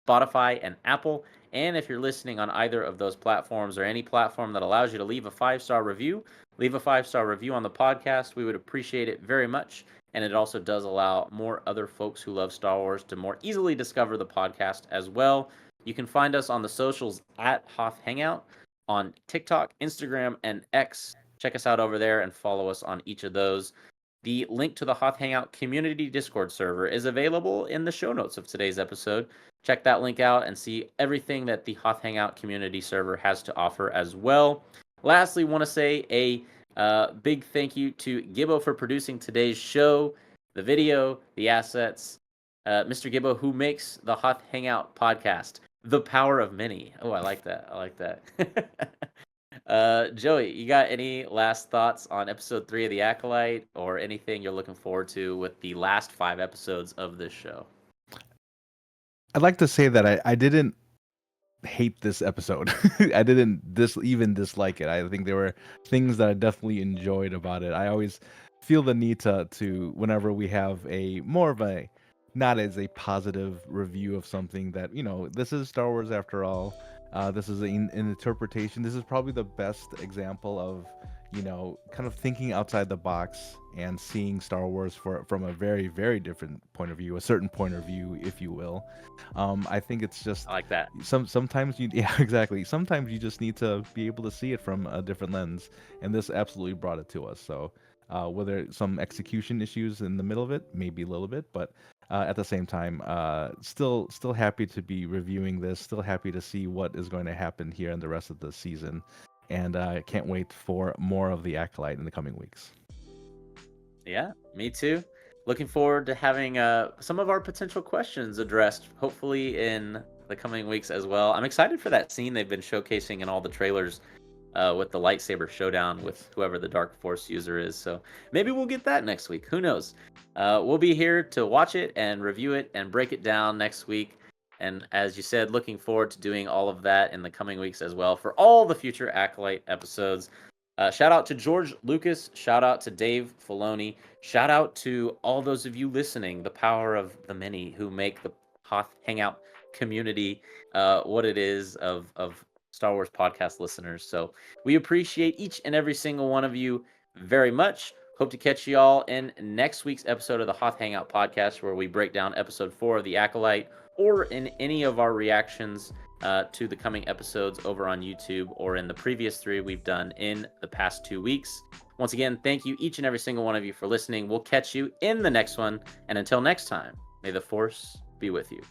S1: Spotify and Apple. And if you're listening on either of those platforms or any platform that allows you to leave a 5-star review, leave a 5-star review on the podcast. We would appreciate it very much. And it also does allow more other folks who love Star Wars to more easily discover the podcast as well. You can find us on the socials at Hoth Hangout on TikTok, Instagram, and X. Check us out over there and follow us on each of those. The link to the Hoth Hangout community Discord server is available in the show notes of today's episode. Check that link out and see everything that the Hoth Hangout community server has to offer as well. Lastly, want to say a big thank you to Gibbo for producing today's show, the video, the assets. Mr. Gibbo, who makes the Hoth Hangout podcast, The Power of Many. Oh, I like that. I like that. Joey, you got any last thoughts on episode 3 of The Acolyte or anything you're looking forward to with the last 5 episodes of this show?
S2: I'd like to say that I didn't hate this episode. I didn't even dislike it. I think there were things that I definitely enjoyed about it. I always feel the need to whenever we have a more of a not as a positive review of something that, this is Star Wars after all. This is an interpretation. This is probably the best example of, kind of thinking outside the box and seeing Star Wars from a very, very different point of view, a certain point of view, if you will. I think it's just
S1: I like that.
S2: Sometimes yeah, exactly. Sometimes you just need to be able to see it from a different lens, and this absolutely brought it to us. So whether some execution issues in the middle of it, maybe a little bit, but at the same time, still happy to be reviewing this. Still happy to see what is going to happen here in the rest of the season, and can't wait for more of the Acolyte in the coming weeks.
S1: Yeah, me too. Looking forward to having some of our potential questions addressed, hopefully in the coming weeks as well. I'm excited for that scene they've been showcasing in all the trailers with the lightsaber showdown with whoever the Dark Force user is. So maybe we'll get that next week. Who knows? We'll be here to watch it and review it and break it down next week. And as you said, looking forward to doing all of that in the coming weeks as well for all the future Acolyte episodes. Shout out to George Lucas. Shout out to Dave Filoni. Shout out to all those of you listening, the power of the many who make the Hoth Hangout community what it is of Star Wars podcast listeners. So we appreciate each and every single one of you very much. Hope to catch you all in next week's episode of the Hoth Hangout podcast, where we break down episode 4 of The Acolyte, or in any of our reactions to the coming episodes over on YouTube, or in the previous 3 we've done in the past 2 weeks. Once again, thank you each and every single one of you for listening. We'll catch you in the next one. And until next time, may the Force be with you.